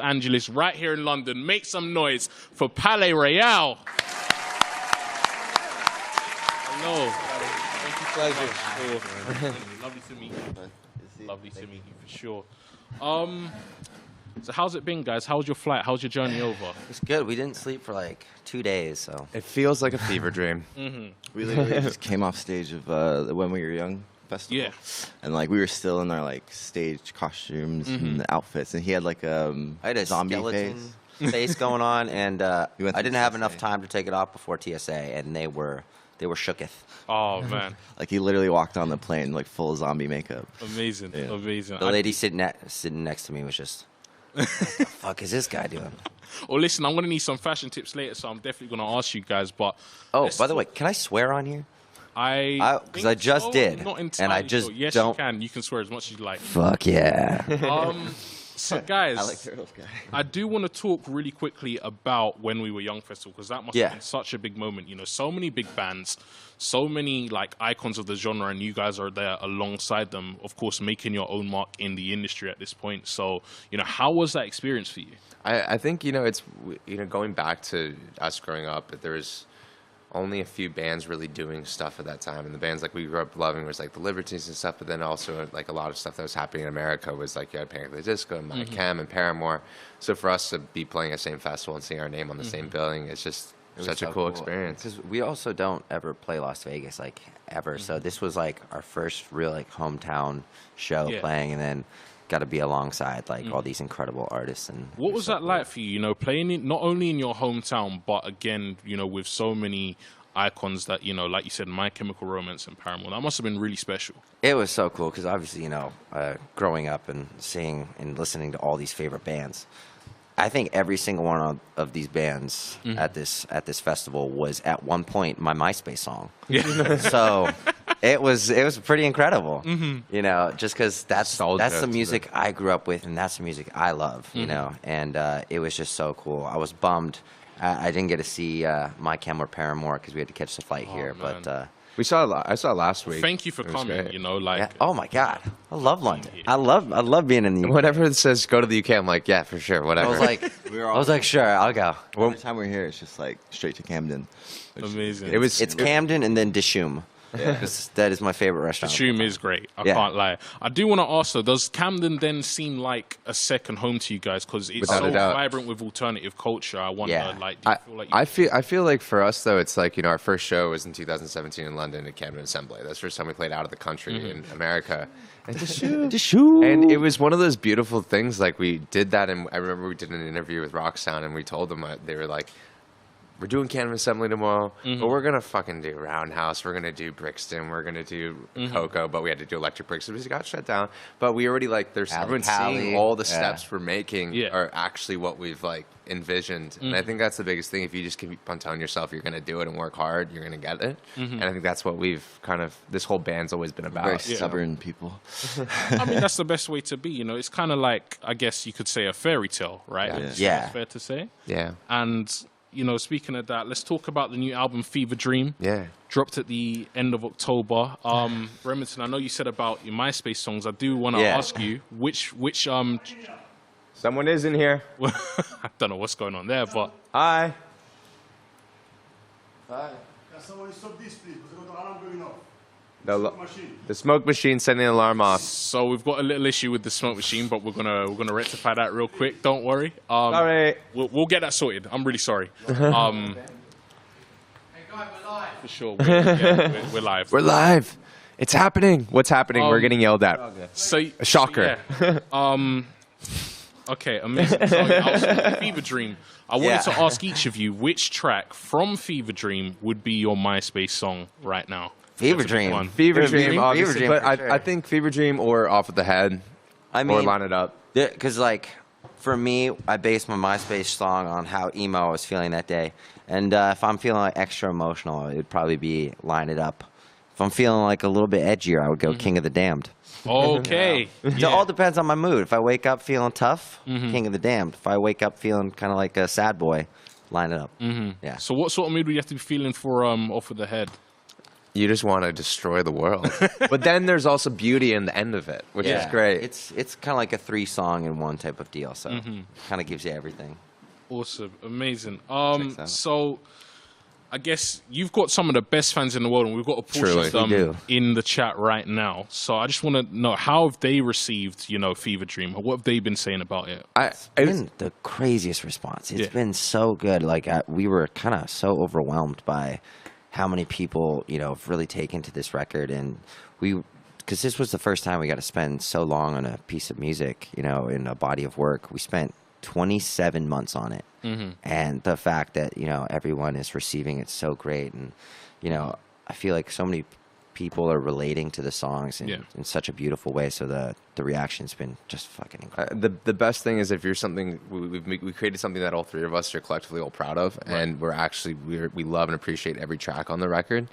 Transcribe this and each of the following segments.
Angeles, right here in London. Make some noise for PALAYE ROYALE. Hello. Pleasure. Lovely to meet you. Lovely to meet you for sure. So how's it been, guys? How was your flight? How's your journey over? It's good. We didn't sleep for like 2 days, so. It feels like a fever dream. We literally just came off stage of the When We Were Young festival. Yeah. And like we were still in our like stage costumes and outfits, and he had like I had a zombie skeleton face. face going on, and I went through didn't have enough TSA. time to take it off before TSA, and they were shooketh. Oh, man. Like he literally walked on the plane like full zombie makeup. Amazing. Yeah. Amazing. The lady sitting next to me was just, what the fuck is this guy doing? Well, listen, I'm going to need some fashion tips later, so I'm definitely going to ask you guys. But Oh, by the way, can I swear on here? Because I just did, Not and entirely I just sure. Yes, don't. you can. You can swear as much as you like. Fuck yeah. So, guys, I like Turtles guy. I do want to talk really quickly about When We Were Young Festival, because that must have been such a big moment. You know, so many big bands, so many like icons of the genre, and you guys are there alongside them, of course, making your own mark in the industry at this point. So, you know, how was that experience for you? I think, you know, it's, you know, going back to us growing up, there was only a few bands really doing stuff at that time. And the bands like we grew up loving was like the Libertines and stuff, but then also like a lot of stuff that was happening in America was like you had Panic! At the Disco and My Chem and Paramore. So for us to be playing the same festival and seeing our name on the same billing, it's just such a cool experience. Because we also don't ever play Las Vegas, like, ever. So this was, like, our first real, like, hometown show playing, and then got to be alongside, like, all these incredible artists. And what was that like for you, you know, playing it not only in your hometown, but again, you know, with so many icons that, you know, like you said, My Chemical Romance and Paramore, that must have been really special. It was so cool because obviously, you know, growing up and seeing and listening to all these favorite bands, I think every single one of these bands at this festival was at one point my MySpace song. Yeah. So it was pretty incredible. You know, just because that's the music I grew up with, and that's the music I love. You know, and it was just so cool. I was bummed I didn't get to see My Chem or Paramore because we had to catch the flight here, man. but. I saw it last week. Thank you for coming. Great. You know, like, Yeah. Oh my God, I love London. I love being in the UK. Whenever it says go to the UK, I'm like, yeah, for sure, whatever. I was like, sure, I'll go. Every time we're here, it's just like straight to Camden. amazing. It's Camden and then Dishoom. Yeah. That is my favorite restaurant. Dishoom is great. I can't lie. I do want to ask though, does Camden then seem like a second home to you guys? Because it's Without so a doubt. vibrant with alternative culture. I wonder, like, do you feel like I feel like for us though, it's like, you know, our first show was in 2017 in London at Camden Assembly. That's the first time we played out of the country in America. And and it was one of those beautiful things. Like we did that, and I remember we did an interview with Rocksound, and we told them they were like, we're doing Camden Assembly tomorrow, but we're going to fucking do Roundhouse. We're going to do Brixton. We're going to do Cocoa, but we had to do Electric Brixton because it got shut down. But we already, like, everyone's seeing all the steps we're making are actually what we've, like, envisioned. And I think that's the biggest thing. If you just keep on telling yourself you're going to do it and work hard, you're going to get it. And I think that's what we've kind of, this whole band's always been about. Very stubborn people. I mean, that's the best way to be. You know, it's kind of like, I guess you could say, a fairy tale, right? Yeah. It's fair to say. Yeah. And, you know, speaking of that, let's talk about the new album, Fever Dream. Yeah. Dropped at the end of October. Remington, I know you said about your MySpace songs. I do want to ask you, which Someone is in here. I don't know what's going on there, but Hi. Can someone stop this, please? Because I've got the alarm going off. The smoke machine sending the alarm off. so we've got a little issue with the smoke machine, but we're gonna rectify that real quick. Don't worry. Sorry. We'll get that sorted. I'm really sorry. Hey guys, we're live. For sure, we're live. We're live. It's happening. What's happening? We're getting yelled at. So, A shocker. Yeah. Okay, amazing. So, Fever Dream. I wanted to ask each of you which track from Fever Dream would be your MySpace song right now. Fever That's a big Dream. one. Fever Dream, obviously. Dream, but for sure. I think Fever Dream or Off of the Head. I mean, or Line It Up. because like for me, I based my MySpace song on how emo I was feeling that day, and if I'm feeling like extra emotional, it would probably be Line It Up. If I'm feeling like a little bit edgier, I would go King of the Damned. Okay. It all depends on my mood. If I wake up feeling tough, King of the Damned. If I wake up feeling kind of like a sad boy, Line It Up. Yeah. So what sort of mood would you have to be feeling for Off of the Head? You just want to destroy the world. But then there's also beauty in the end of it, which is great. It's kind of like a 3-song in one type of deal, so kind of gives you everything. Awesome, amazing. So I guess you've got some of the best fans in the world, and we've got a portion of them in the chat right now. So I just want to know, how have they received, Fever Dream? What have they been saying about it? It's been the craziest response. It's been so good. Like, we were kind of so overwhelmed by how many people, have really taken to this record. And because this was the first time we got to spend so long on a piece of music, in a body of work. We spent 27 months on it. And the fact that, everyone is receiving it so great. And, I feel like so many people are relating to the songs in such a beautiful way. So the reaction's been just fucking incredible. The best thing is if you're something, we created something that all three of us are collectively all proud of, and we love and appreciate every track on the record.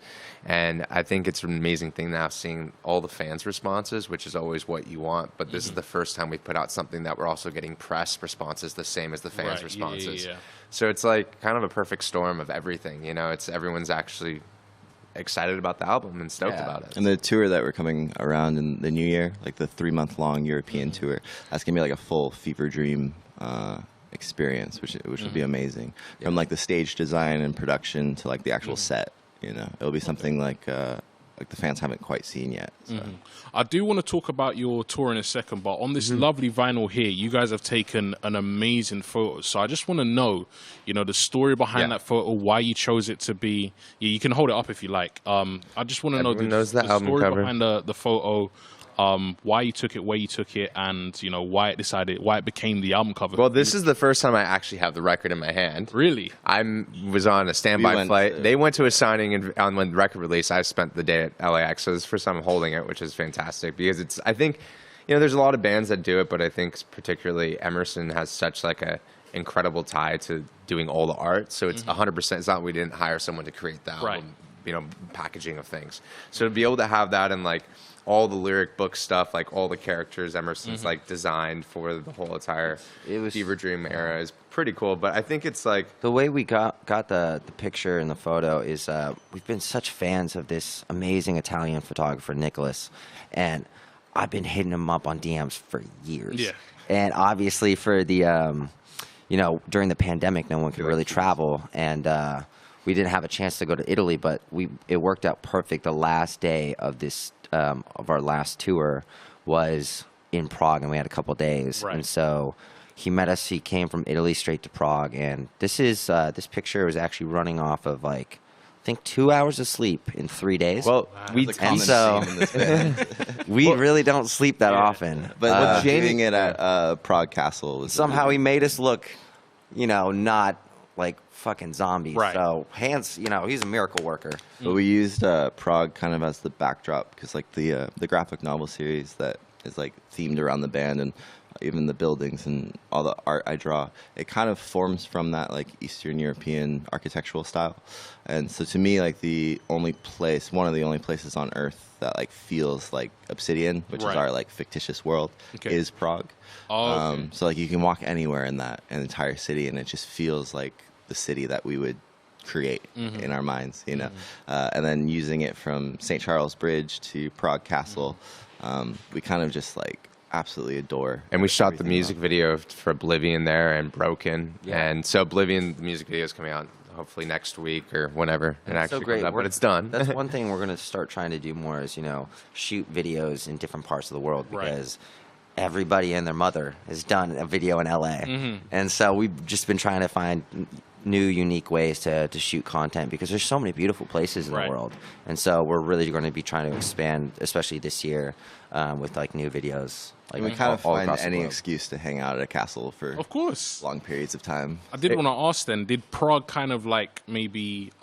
And I think it's an amazing thing now seeing all the fans' responses, which is always what you want. But this is the first time we put out something that we're also getting press responses the same as the fans' responses. So it's like kind of a perfect storm of everything. It's everyone's actually excited about the album and stoked about it. And the tour that we're coming around in the new year, like the 3-month-long European tour, that's gonna be like a full Fever Dream experience, which will be amazing. From like the stage design and production to like the actual set. It'll be something like the fans haven't quite seen yet. So. I do want to talk about your tour in a second, but on this lovely vinyl here, you guys have taken an amazing photo. So I just want to know, the story behind that photo, why you chose it to be. Yeah, you can hold it up if you like. I just want to know the story behind the photo. Why you took it, where you took it, and why it became the album cover. Well, this is the first time I actually have the record in my hand. Really? I was on a standby flight. They went to a signing on when the record released. I spent the day at LAX, so this is the first time I'm holding it, which is fantastic because I think, there's a lot of bands that do it, but I think particularly Emerson has such like a incredible tie to doing all the art. So it's 100%. It's not we didn't hire someone to create the album, packaging of things. So to be able to have that and like all the lyric book stuff, like all the characters Emerson's like designed for the whole entire Fever Dream era is pretty cool. But I think it's like the way we got the picture and the photo is we've been such fans of this amazing Italian photographer Nicholas, and I've been hitting him up on DMs for years. Yeah. And obviously for the during the pandemic, no one could really travel, and we didn't have a chance to go to Italy, but it worked out perfect. The last day of this of our last tour was in Prague, and we had a couple days. And so he met us. He came from Italy straight to Prague, and this picture was actually running off of like I think 2 hours of sleep in 3 days. Well, we really don't sleep that often. But doing it at Prague Castle was somehow he made us look, not like fucking zombies. So he's a miracle worker. But we used Prague kind of as the backdrop because like the graphic novel series that is like themed around the band and even the buildings and all the art I draw, it kind of forms from that like Eastern European architectural style. And so to me, like one of the only places on Earth that like feels like Obsidian, which is our like fictitious world, is Prague. So like you can walk anywhere in that entire city and it just feels like the city that we would create in our minds, and then using it from St. Charles Bridge to Prague Castle, we kind of just like absolutely adore. And we shot the music video for Oblivion there and Broken, and so Oblivion, the music video is coming out hopefully next week or whenever it actually comes out, but it's done. That's one thing we're going to start trying to do more is, shoot videos in different parts of the world because everybody and their mother has done a video in LA. And so we've just been trying to find new, unique ways to shoot content because there's so many beautiful places in the world. And so we're really going to be trying to expand, especially this year, with like new videos. Like we kind of find any excuse to hang out at a castle for long periods of time. I did want to ask then, did Prague kind of like maybe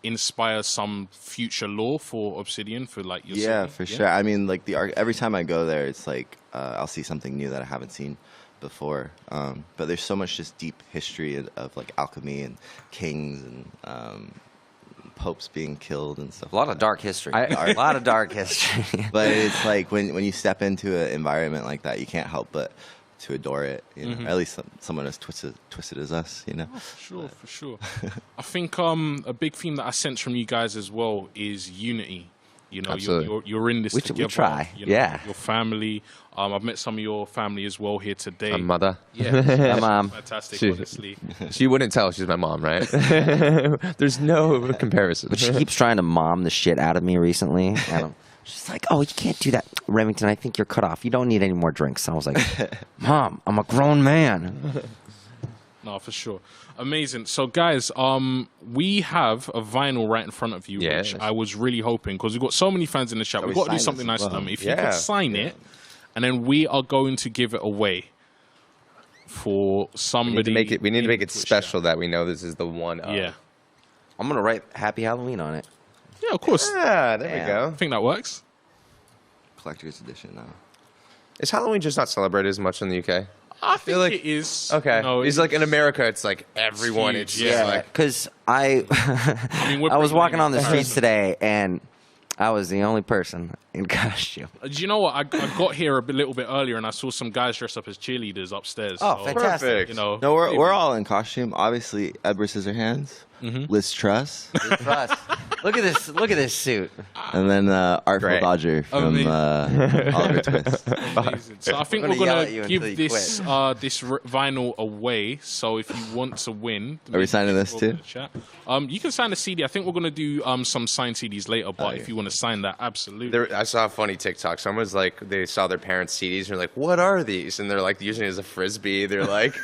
inspire some future lore for Obsidian for like your city? For sure. I mean, like every time I go there, it's like I'll see something new that I haven't seen before. But there's so much just deep history of like alchemy and kings and popes being killed and stuff. A lot of dark history. A lot of dark history. But it's like when you step into an environment like that, you can't help but to adore it. You know, at least someone as twisted as us. You know. Oh, for sure. I think a big theme that I sense from you guys as well is unity. You know, you're in this together. We try. You know, your family. I've met some of your family as well here today. My mother. Yeah, my mom. Fantastic, honestly. She wouldn't tell she's my mom, right? There's no comparison. But she keeps trying to mom the shit out of me recently. And she's like, "Oh, you can't do that, Remington. I think you're cut off. You don't need any more drinks." I was like, "Mom, I'm a grown man." No, for sure. Amazing. So, guys, we have a vinyl right in front of you, which I was really hoping, because we've got so many fans in the chat. We've got to do something nice to them. If you could sign it, and then we are going to give it away for somebody. We need to make it special that we know this is the one. Yeah. I'm gonna write "Happy Halloween" on it. Yeah, of course. Yeah, there we go. I think that works. Collector's edition now. Is Halloween just not celebrated as much in the UK? I think like it is. Okay. No, it's like in America, it's like everyone. huge, It's yeah. just like Because I we're was pretty walking on the comparison. streets today, and I was the only person in costume. Do you know what? I got here a little bit earlier, and I saw some guys dressed up as cheerleaders upstairs. Oh, so, fantastic. perfect. You know, No, we're all in costume. Obviously, Edward Scissorhands, Liz Truss, Trust. Look at this! Look at this suit. and then Artful Great. Dodger from Oliver Twist. amazing. So I think I'm we're gonna yell gonna at you give until you this vinyl away. So if you want to win, Are we signing this over in too? the chat. You can sign a CD. I think we're gonna do some signed CDs later. But if you want to sign that, absolutely. I saw a funny TikTok. Someone's like, they saw their parents' CDs and they're like, "What are these?" And they're like, using it as a frisbee. They're like,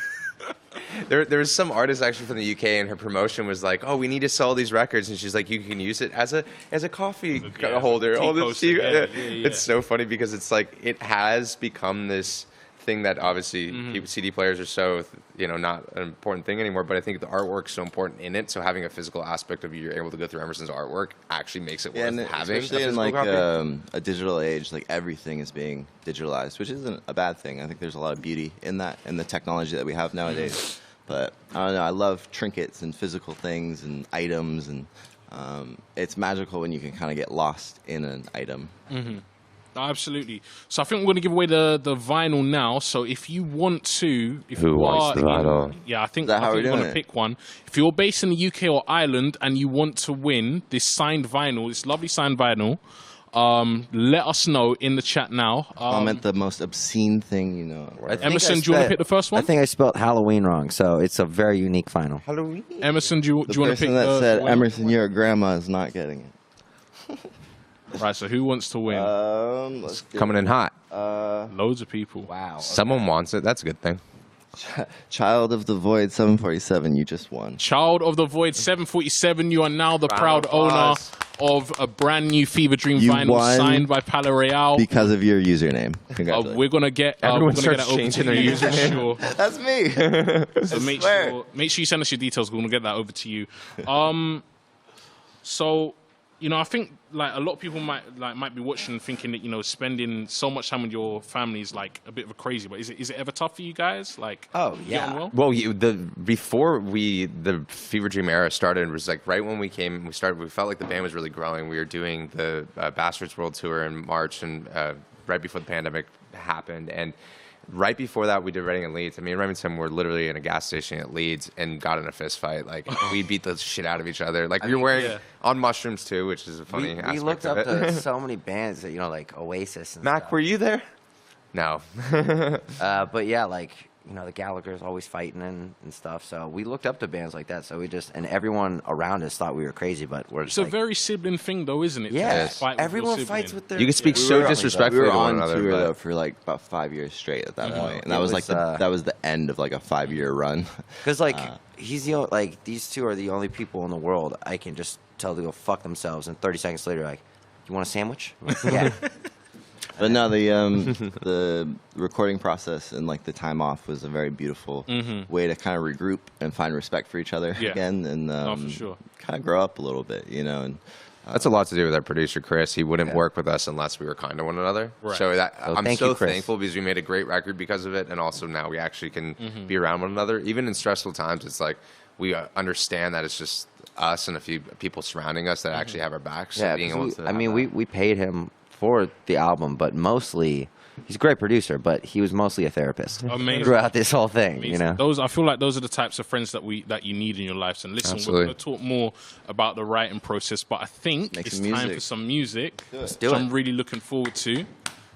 there was some artist actually from the UK, and her promotion was like, "Oh, we need to sell these records," and she's like, "You can use it as a coffee holder." tea Oh, coaster, yeah. It's so funny because it's like it has become this thing that obviously CD players are so not an important thing anymore, but I think the artwork's so important in it, so having a physical aspect of you're able to go through Emerson's artwork actually makes it worth And having especially a in physical like copy. a digital age, like everything is being digitalized, which isn't a bad thing. I think there's a lot of beauty in that, in the technology that we have nowadays. But I don't know, I love trinkets and physical things and items, and it's magical when you can kind of get lost in an item. Absolutely. So I think we're going to give away the vinyl now. So if you want to, Who wants the vinyl? Yeah, I think that how we're we're going doing to it? pick one. If you're based in the UK or Ireland and you want to win this signed vinyl, this lovely signed vinyl, let us know in the chat now. Comment the most obscene thing you know. Emerson, do you want to pick the first one? I think I spelled Halloween wrong, so it's a very unique final. Halloween. Emerson, do you want to pick person that said, winner? Emerson, your grandma is not getting it. Right, so who wants to win? Let's do Coming in hot. Loads of people. Wow. Someone wants it. That's a good thing. Child of the Void 747, you just won. Child of the Void 747, you are now the proud owner of a brand new Fever Dream You vinyl won signed by PALAYE Royale. Because of your username. Congratulations. We're gonna get Everyone that starts over to changing their you, username. Sure. That's me. So make sure you send us your details. We're gonna get that over to you. So I think like a lot of people might be watching and thinking that spending so much time with your family is like a bit of a crazy. But is it ever tough for you guys? Like, Oh, get yeah. on well? Well, before the Fever Dream era started, was like right when we started. We felt like the band was really growing. We were doing the Bastards World Tour in March, and right before the pandemic happened, and right before that, we did Reading and Leeds. I mean, Remington were literally in a gas station at Leeds and got in a fist fight. Like, we beat the shit out of each other. Like, we were wearing on mushrooms, too, which is a funny aspect We looked of up it. to so many bands that, like Oasis and Mac, stuff. were you there? No. But yeah, like, the Gallagher's always fighting and stuff. So we looked up to bands like that. So and everyone around us thought we were crazy, but we're It's just a very sibling thing, though, isn't it? to yeah. just fight with your Everyone sibling? fights with their. You can speak we so were- disrespectfully We were to one on another. tour but- though for like about 5 years straight at that point, and It that was was, like that was the end of like a 5-year run. Because he's the these two are the only people in the world I can just tell to go fuck themselves, and 30 seconds later, like, you want a sandwich? I'm like, yeah. But no, the recording process and like the time off was a very beautiful way to kind of regroup and find respect for each other again, and for sure. kind of grow up a little bit, and. That's a lot to do with our producer, Chris. He wouldn't work with us unless we were kind to one another. Right. So I'm thank so you, Chris. thankful because we made a great record because of it. And also now we actually can be around one another. Even in stressful times, it's like we understand that it's just us and a few people surrounding us that actually have our backs. So Yeah, being 'cause able to have that. we paid him for the album, but mostly he's a great producer, but he was mostly a therapist Amazing. throughout this whole thing. Amazing. You know, Those, I feel like those are the types of friends that you need in your lives. And listen, Absolutely. we're going to talk more about the writing process, but I think Make it's some time music. for some music, let's do which it. I'm really looking forward to.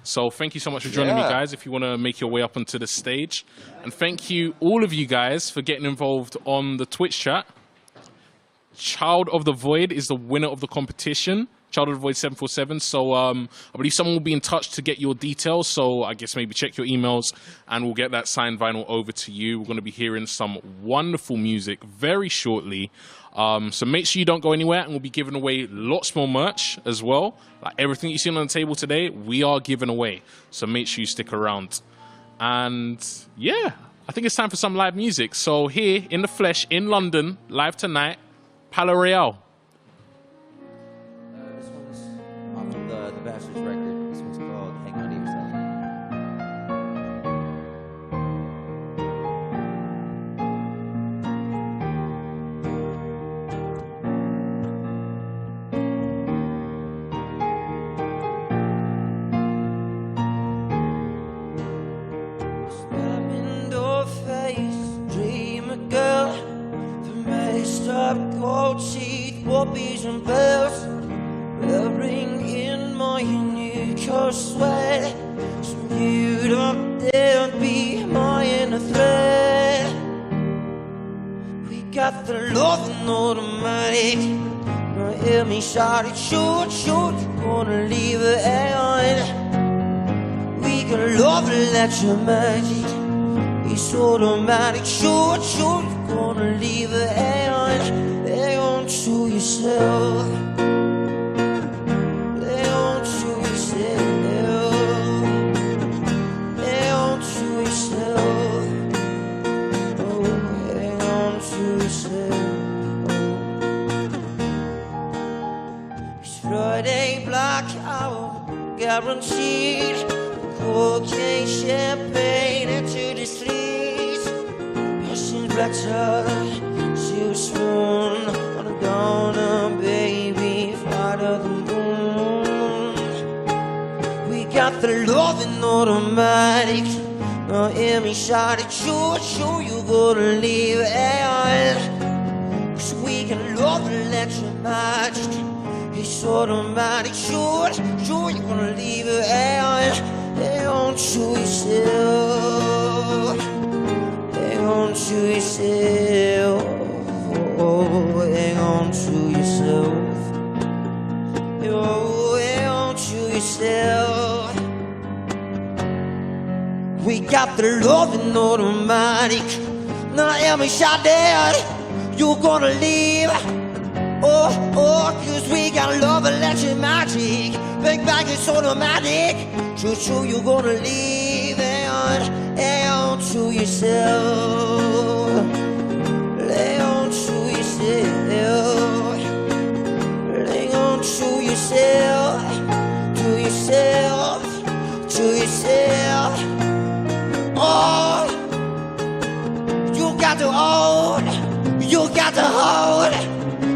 So thank you so much for joining me, Yeah. guys, if you want to make your way up onto the stage. And thank you, all of you guys, for getting involved on the Twitch chat. Child of the Void is the winner of the competition. Child of the Void 747. So I believe someone will be in touch to get your details. So I guess maybe check your emails and we'll get that signed vinyl over to you. We're going to be hearing some wonderful music very shortly. So make sure you don't go anywhere, and we'll be giving away lots more merch as well. Like everything you've seen on the table today, we are giving away. So make sure you stick around. And yeah, I think it's time for some live music. So here in the flesh in London, live tonight, PALAYE ROYALE. This one's off of the Bastards record. This one's called Hang On to Yourself. Slamming door face, dream a girl. The messed up gold teeth, whoopies and bells. Wearing in my unique sweat. Some you'd up there be my inner thread. We got the love in automatic. Now hear me shout it, shoot, shoot. You're gonna leave it on. We can love and let your magic. It's automatic, shoot, shoot. You're gonna leave it hang on to yourself. Hang on to yourself. Hang on to yourself. Oh, hang on to yourself. Oh. It's Friday blackout, guaranteed. Cocaine, champagne into the streets. Passion's better. Silver spoon on a donut, baby. Fly to the moon. We got the love in automatic. Now hear me shout it, shoot, shoot. You gotta leave it on. 'Cause we can love and let your magic. It's automatic, shoot, shoot. You gonna leave it on. Hang on to yourself. Hang on to yourself. Oh, hang on to yourself. Oh, hang on to yourself. We got the love in automatic. Now hear me shout that you're gonna leave. Oh, oh, 'cause we got love and electric magic. Big bang, it's automatic. True, true, you're gonna leave. Hang on to yourself. Hang on to yourself. Hang on to yourself. To yourself. To yourself. Oh, you got to hold. You got to hold.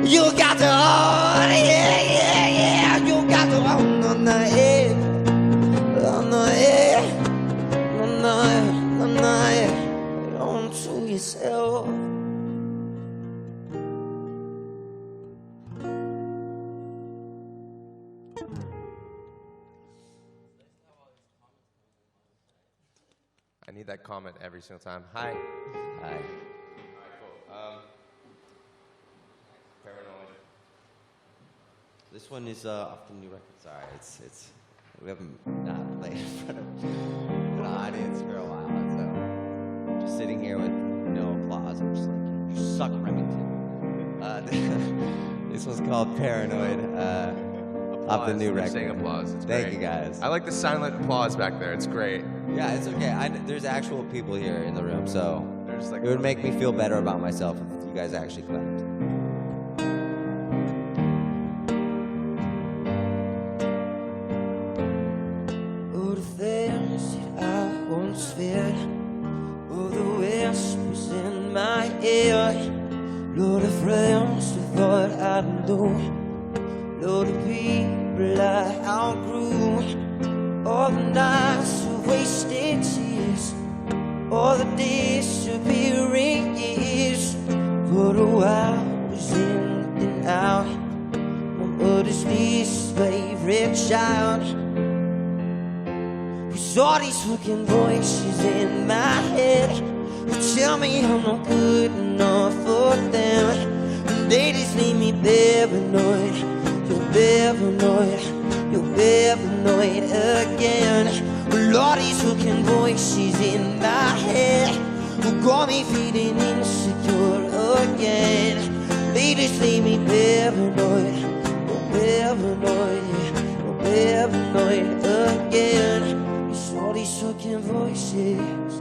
You got to hold, yeah, yeah, yeah. You got to hold on the head, on the head, on the head, on the head. On to yourself. I need that comment every single time. Hi. Hi. Paranoid. This one is off the new record. Sorry, it's we haven't not played in front of an audience for a while, so just sitting here with no applause. I'm just like, you suck, Remington. This one's called Paranoid. Off the new You're record. saying applause. It's Thank great. you guys. I like the silent applause back there. It's great. Yeah, it's okay. There's actual people here in the room, so There's like it would make me feel better about myself if you guys actually clapped. All the things that I once feared, all the whispers in my ear, Lord of friends who thought I'd know, Lord of people I outgrew, all the nights of wasted tears, all the disappearing years. For a while was in and out, my mother's least favorite child. Cause all these fucking voices in my head tell me I'm not good enough for them, and they just leave me paranoid. You're paranoid, you're paranoid again. Well, all these fucking voices in my head will got me feeling insecure again. They just leave me paranoid, you're paranoid, you're paranoid again. It's all these fucking voices.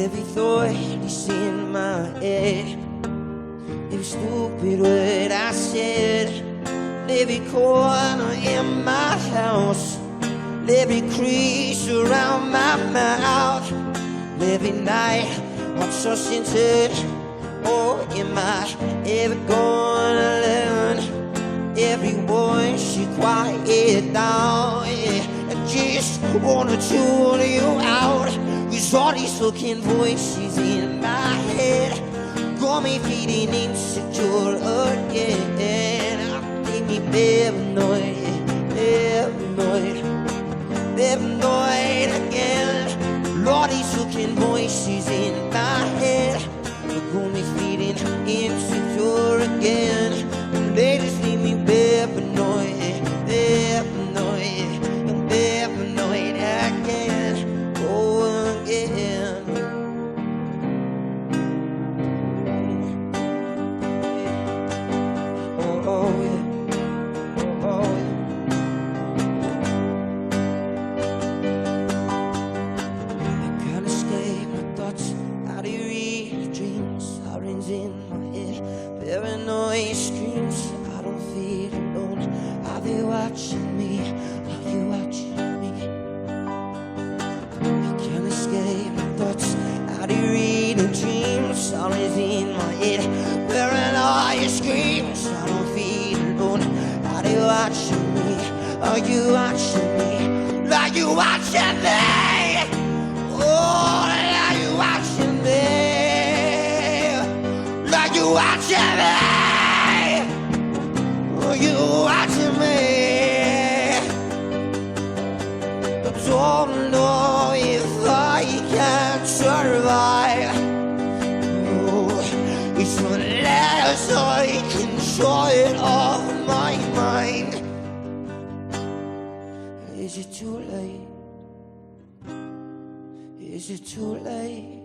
Every thought is in my head, every stupid word I said, every corner in my house, every crease around my mouth, every night I'm tossed and turned. Oh, am I ever gonna learn? Every voice you quiet down, yeah. I just wanna tune you out. Cause all these fucking voices in my head got me feeling insecure again. Make me paranoid, paranoid, paranoid again. All these fucking voices in my head got me feeling insecure again. They just leave me paranoid, paranoid, paranoid again. Oh, again. Oh, oh, yeah. Oh, oh, yeah. I can't escape my thoughts. How do you read dreams? Sirens in my head, paranoid screams. I don't feel alone. Are they watching me? Are you watching me? Can't escape my thoughts. How do you read the dreams? Sirens in my head, paranoid screams. I don't feel alone. Are they watching me? Are you watching me? Are you watching me? Oh, are you watching me? Are you watching me? Are you watching me? Don't know if I can survive. Oh, it's unless I control it off my mind. Is it too late? Is it too late?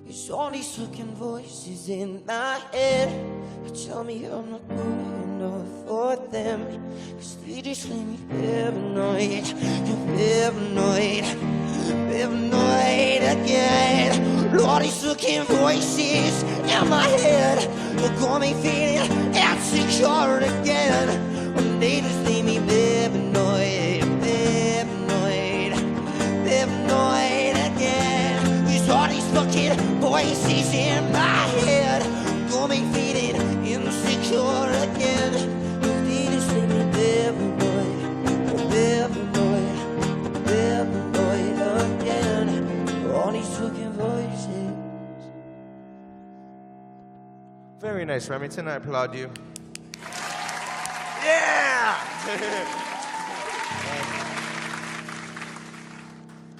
It's all these fucking voices in my head that tell me I'm not good enough for them. Cause they just leave me paranoid. You're paranoid, paranoid again. All these fucking voices in my head that got me feeling insecure again. When they just leave me paranoid, paranoid, paranoid again. Cause all these fucking voices in my head got me feeling insecure again. They just leave me paranoid, paranoid, paranoid again. All these fucking voices. Very nice, Remington. I applaud you.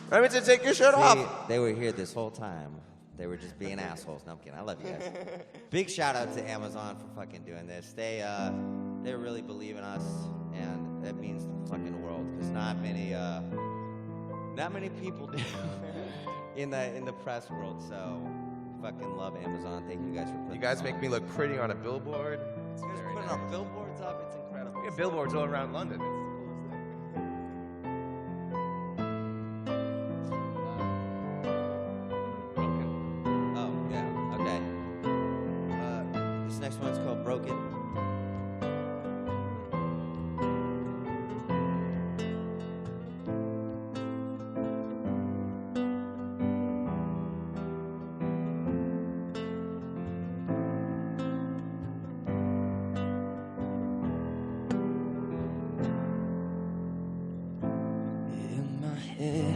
Remington, take your shirt off. They were here this whole time. They were just being assholes. No, I'm kidding. I love you guys. Big shout out to Amazon for fucking doing this. They really believe in us, and it means the fucking world. Because not many people do in the press world. So fucking love Amazon. Thank you guys for putting. You guys make me look pretty on a billboard. It's You guys very putting nice. our billboards up. It's incredible. We have billboards all around London. It's the coolest thing. Oh, yeah, okay. This next one's called Broken. head.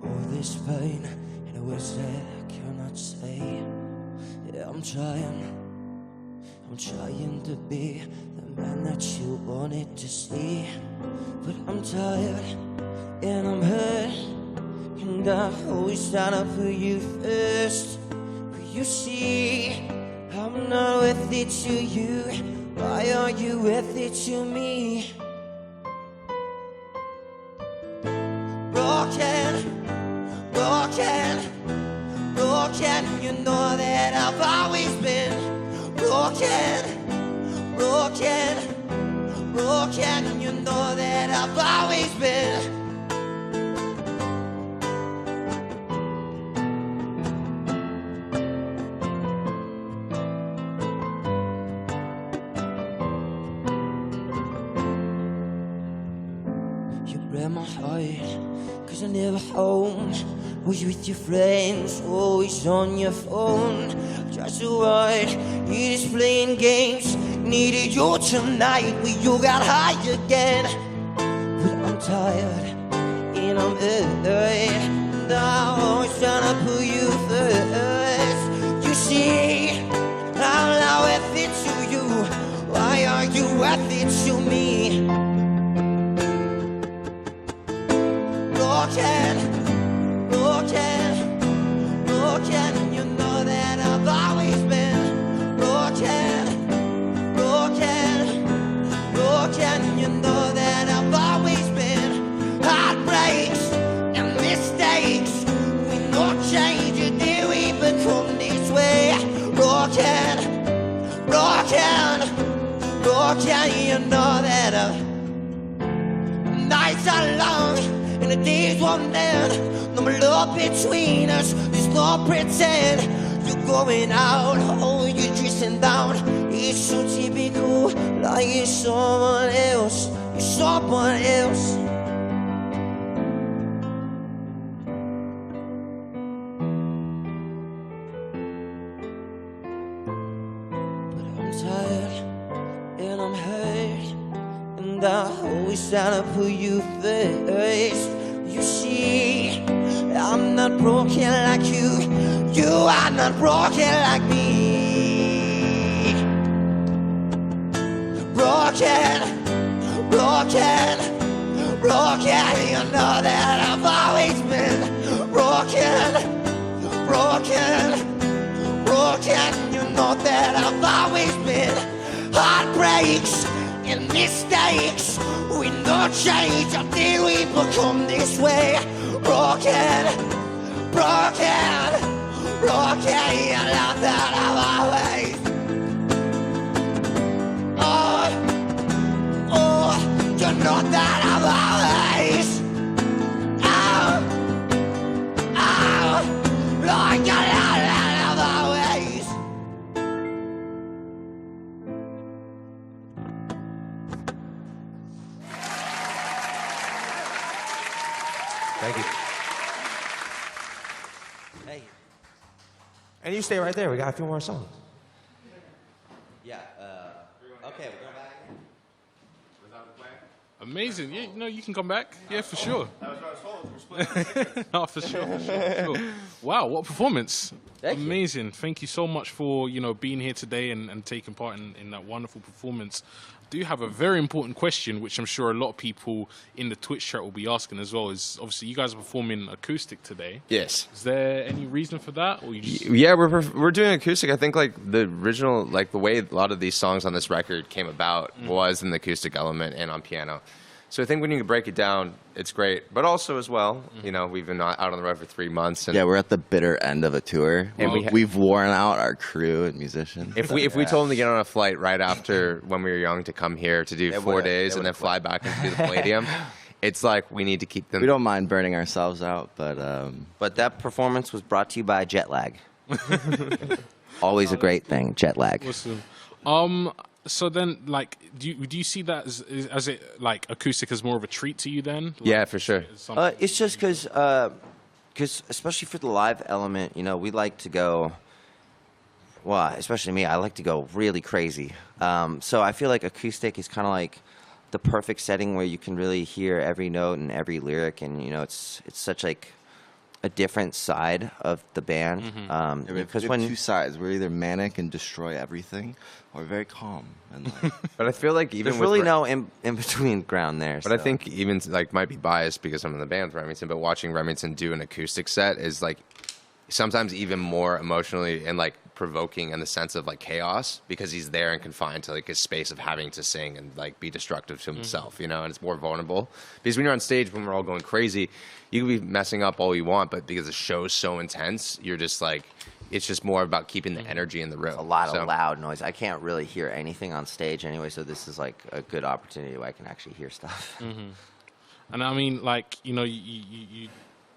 All this pain in words that I cannot say. Yeah, I'm trying to be the man that you wanted to see. But I'm tired and I'm hurt, and I always try to put you first. But you see, I'm not worth it to you. Why are you worth it to me? Broken, broken, broken. You know that I've always been broken, broken, broken. You know that I've always been. You break my heart, 'cause I'm never home. Was you with your friends, always on your phone? Try so hard, you just playing games. Needed you tonight, but you got high again. But I'm tired and I'm hurt, and I'm always trying to put you first. You see, I'm not worth it to you. Why are you worth it to me? Broken, broken, broken. You know that I've always been broken, broken, broken. You know that I've always been. Heartbreaks and mistakes, with no change, did we become this way? Broken, broken, broken. You know that nights are long and the days won't end. No more love between us, there's no pretend. You're going out, oh, you're dressing down. It's so typical, like you're someone else. You're someone else. But I'm tired and I'm hurt, and I always try to put you first. You see, I'm not broken like you. You are not broken like me. Broken, broken, broken. You know that I've always been broken, broken, broken. You know that I've always been. Heartbreaks and mistakes, with no change, until we become this way. Broken, broken, broken. You know that I've always. Oh, oh, you know that I've always. Oh, oh, Lord, you know that I've always. Thank you. Hey. And you stay right there. We got a few more songs. Yeah. Okay, we're going back. Amazing. Yeah, no, you can come back. Yeah, for sure. No, for sure, for sure. Wow, what a performance. Amazing. Thank you so much for, being here today and taking part in that wonderful performance. I do have a very important question, which I'm sure a lot of people in the Twitch chat will be asking as well, is obviously you guys are performing acoustic today. Yes. Is there any reason for that? Or you just... Yeah, we're doing acoustic. I think like the original, like the way a lot of these songs on this record came about was in the acoustic element and on piano. So I think when you break it down, it's great. But also as well, we've been out on the road for 3 months. And Yeah, we're at the bitter end of a tour. And We've worn out our crew and musicians. If we told them to get on a flight right after when we were young to come here to do 4 days and then fly back and do the Palladium, it's like we need to keep them. We don't mind burning ourselves out, but that performance was brought to you by jet lag. Always a great thing, jet lag. Awesome. So then, like, do you see that as it like acoustic as more of a treat to you then? Like, yeah, for sure. It's just because especially for the live element, we like to go. Well, especially me, I like to go really crazy. So I feel like acoustic is kind of like the perfect setting where you can really hear every note and every lyric, and you know, it's such like a different side of the band. Because we have two sides. We're either manic and destroy everything, or very calm and like. But I feel like even there's with really no in between ground there. But I think even like might be biased because I'm in the band with Remington, but watching Remington do an acoustic set is like sometimes even more emotionally and like provoking in the sense of like chaos, because he's there and confined to like his space of having to sing and like be destructive to himself, you know, and it's more vulnerable. Because when you're on stage, when we're all going crazy, you can be messing up all you want, but because the show's so intense, you're just like, it's just more about keeping the energy in the room. A lot of loud noise. I can't really hear anything on stage anyway, so this is like a good opportunity where I can actually hear stuff. And I mean, like, you know, you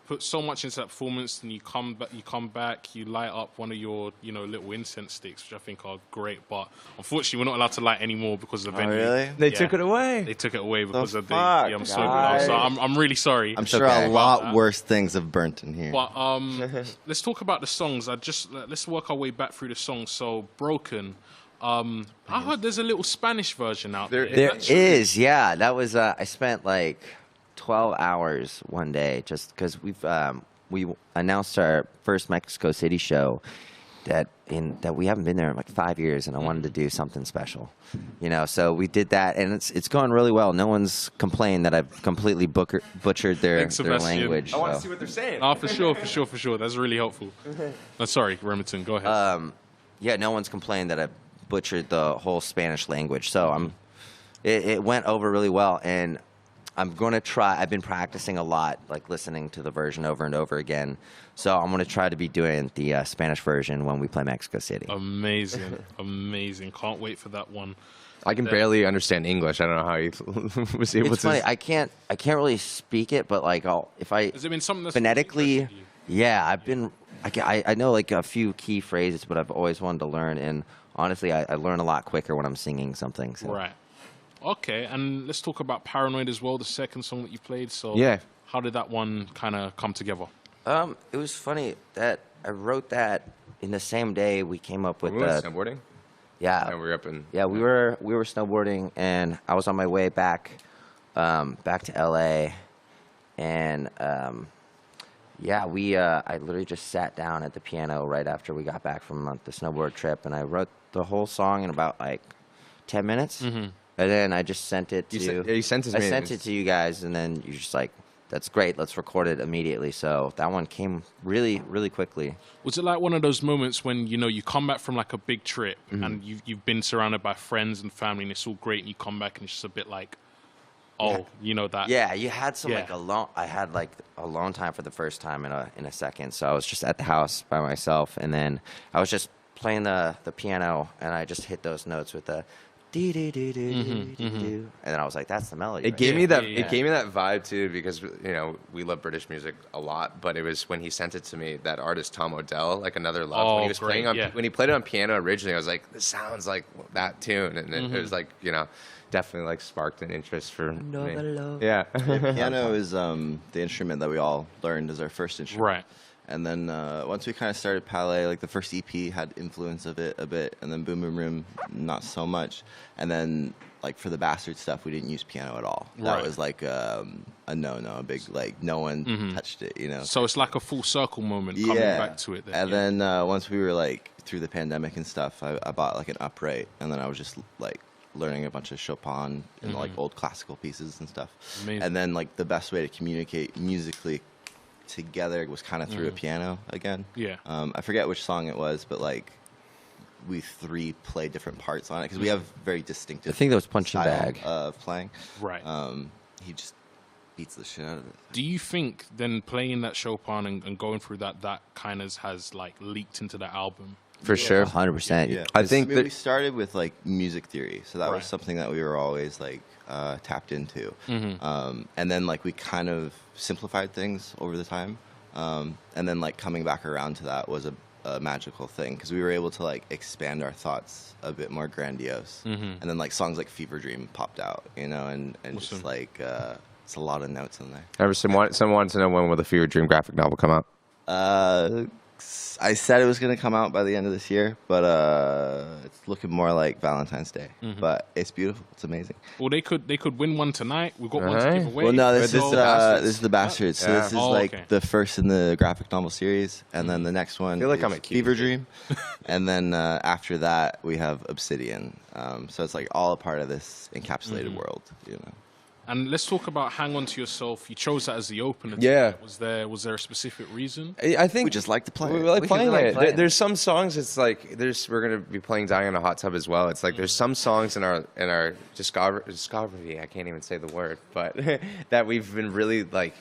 put so much into that performance, and you come back, you light up one of your, you know, little incense sticks, which I think are great. But unfortunately, we're not allowed to light anymore because of the venue. Really? They took it away. They took it away because of the. fuck, Yeah, I'm so guys. so I'm really sorry. I'm sure okay. a lot worse things have burnt in here. But let's talk about the songs. Let's work our way back through the songs. So Broken. I heard there's a little Spanish version out there. There is, yeah. That was I spent like 12 hours one day just because we announced our first Mexico City show that we haven't been there in like 5 years, and I wanted to do something special, you know. So we did that, and it's going really well. No one's complained that I've completely butchered their language. I want to so. see what they're saying. Oh, for sure. That's really helpful. Sorry, Remington, go ahead. Yeah, no one's complained that I butchered the whole Spanish language. So it went over really well, and I'm going to try. I've been practicing a lot, like listening to the version over and over again. So I'm going to try to be doing the Spanish version when we play Mexico City. Amazing. Can't wait for that one. I can barely understand English. I don't know how he was able to. It's funny. I can't really speak it, but like Has it been something that's phonetically, interested you? yeah, I've been. I know like a few key phrases, but I've always wanted to learn. And honestly, I learn a lot quicker when I'm singing something. So. Right. Okay, and let's talk about Paranoid as well, the second song that you played. So Yeah. how did that one kind of come together? It was funny that I wrote that in the same day we came up with We went snowboarding. Yeah. And we were up in. Yeah, we were snowboarding, and I was on my way back to LA, and yeah, I literally just sat down at the piano right after we got back from the snowboard trip, and I wrote the whole song in about like 10 minutes. And then I just sent it to You sent it to I me. sent it to you guys, and then you're just like, that's great, let's record it immediately. So that one came really, really quickly. Was it like one of those moments when, you know, you come back from like a big trip and you've been surrounded by friends and family and it's all great, and you come back and it's just a bit like, oh, you know that? Yeah, you had some Yeah. I had like a long time for the first time in a second. So I was just at the house by myself, and then I was just playing the piano, and I just hit those notes with the dee dee dee dee dee dee, and then I was like, that's the melody. It right gave there. me that. Yeah. It gave me that vibe too, because you know we love British music a lot. But it was when he sent it to me, that artist Tom Odell, like Another Love. Oh, when he was great, playing on, yeah. when he played it on piano originally, I was like, this sounds like that tune, and it was like, you know, definitely like sparked an interest for me. Love. Yeah. Piano is the instrument that we all learned as our first instrument. Right. And then once we kind of started Palais, like the first EP had influence of it a bit, and then Boom Boom Room, not so much. And then like for the Bastard stuff, we didn't use piano at all. That Right. was like a no-no, a big like no one touched it, you know. So it's like a full circle moment coming back to it. Then, And yeah. then once we were like through the pandemic and stuff, I bought like an upright, and then I was just like learning a bunch of Chopin and like old classical pieces and stuff. Amazing. And then like the best way to communicate musically together was kind of through a piano again. Yeah. I forget which song it was, but like we three play different parts on it because we have very distinctive. I think that was Punching style Bag. of playing. Right. He just beats the shit out of it. Do you think then playing that Chopin and going through that kind of has like leaked into the album? For sure. 100%. Yeah, I think that- we started with like music theory, so that Right. was something that we were always like tapped into, Mm-hmm. and then like we kind of simplified things over the time, and then like coming back around to that was a magical thing because we were able to like expand our thoughts a bit more grandiose, and then like songs like Fever Dream popped out, you know, and Awesome. just like it's a lot of notes in there. Someone wanted to know when will the Fever Dream graphic novel come out? I said it was going to come out by the end of this year, but it's looking more like Valentine's Day. But it's beautiful. It's amazing. Well, they could win one tonight. We've got one to give away. Well, no, this This is is the Bastards. this is the Bastards. So this is okay. the first in the graphic novel series, and then the next one feel like is I'm a kid. Fever Dream, and then after that we have Obsidian. So it's like all a part of this encapsulated world, you know. And let's talk about "Hang On to Yourself." You chose that as the opener. Yeah. tonight. Was there a specific reason? I think We just like to play We it. like We playing just like it. playing it. There's some songs. It's like we're gonna be playing "Dying in a Hot Tub" as well. It's like there's some songs in our discography. I can't even say the word, but that we've been really like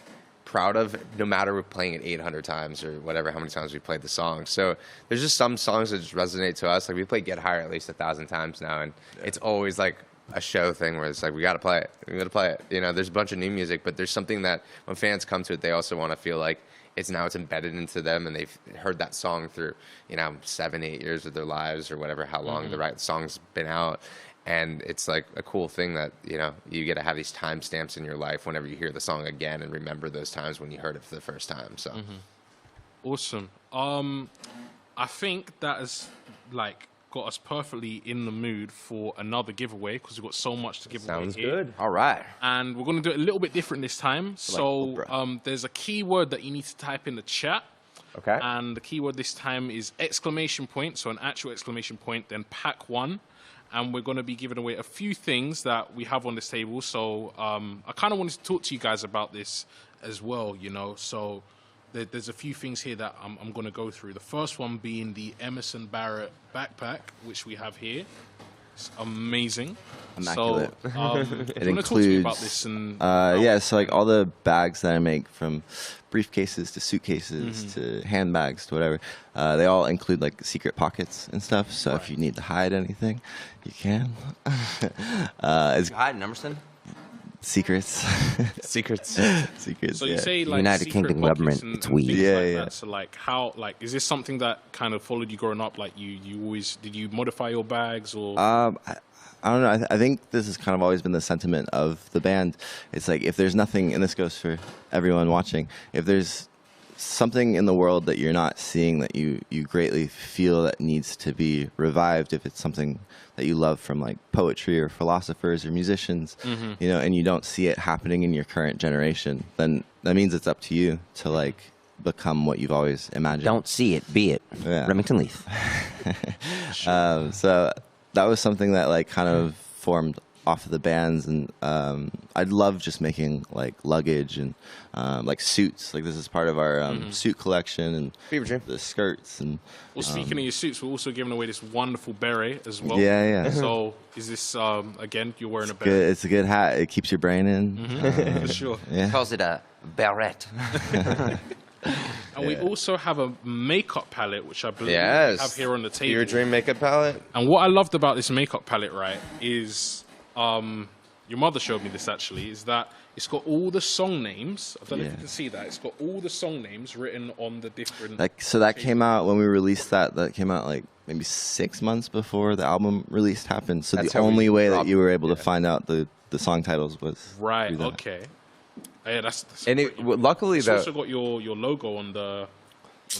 proud of. No matter we're playing it 800 times or whatever, how many times we played the song. So there's just some songs that just resonate to us. Like we play "Get Higher" at least 1,000 times now, and it's always like a show thing where it's like we gotta play it. We gotta play it. You know, there's a bunch of new music, but there's something that when fans come to it, they also want to feel like it's embedded into them, and they've heard that song through 7-8 years of their lives or whatever, how long the right song's been out. And it's like a cool thing that you get to have these timestamps in your life whenever you hear the song again and remember those times when you heard it for the first time. So Awesome. I think that has got us perfectly in the mood for another giveaway because we've got so much to give sounds away here. good. All right. And we're going to do it a little bit different this time. So Oprah. there's a keyword that you need to type in the chat. Okay. And the keyword this time is exclamation point, so an actual exclamation point, then pack 1. And we're going to be giving away a few things that we have on this table. So I kind of wanted to talk to you guys about this as well, So there's a few things here that I'm going to go through. The first one being the Emerson Barrett backpack, which we have here. It's amazing. Immaculate. So, It do you want to talk to me includes about this? And so like all the bags that I make, from briefcases to suitcases to handbags to whatever, they all include like secret pockets and stuff. So if you need to hide anything, you can. It's Hi, Emerson. secrets. Secrets. Secrets. So you yeah. say like United secret Kingdom pockets government, and, it's and weed. things Yeah, like yeah. that. So like how is this something that kind of followed you growing up? Like you always did you modify your bags or? I don't know. I think this has kind of always been the sentiment of the band. It's like if there's nothing, and this goes for everyone watching, if there's something in the world that you're not seeing that you greatly feel that needs to be revived, if it's something that you love from like poetry or philosophers or musicians, and you don't see it happening in your current generation, then that means it's up to you to like become what you've always imagined. Don't see it, be it. Yeah. Remington Leith. So that was something that like kind of formed off of the bands, and I'd love just making like luggage and like suits. Like this is part of our suit collection, and Fever Dream. the skirts and Well, speaking of your suits, we're also giving away this wonderful beret as well. Yeah. So is this again? You're wearing a good. beret It's a good hat. It keeps your brain in. for sure. Yeah. Calls it a beret. And we also have a makeup palette, which I believe Yes. we have here on the table. Your dream makeup palette. And what I loved about this makeup palette, right, is your mother showed me this actually, is that it's got all the song names. I don't know if you Yeah. can see that. It's got all the song names written on the different. That came out when we released that. That came out like maybe 6 months before the album release happened. So That's the how we only way that dropped- you were able to yeah. find out the song titles was Right. through that. Okay. Yeah, that's And great. luckily It's though, also got your logo on the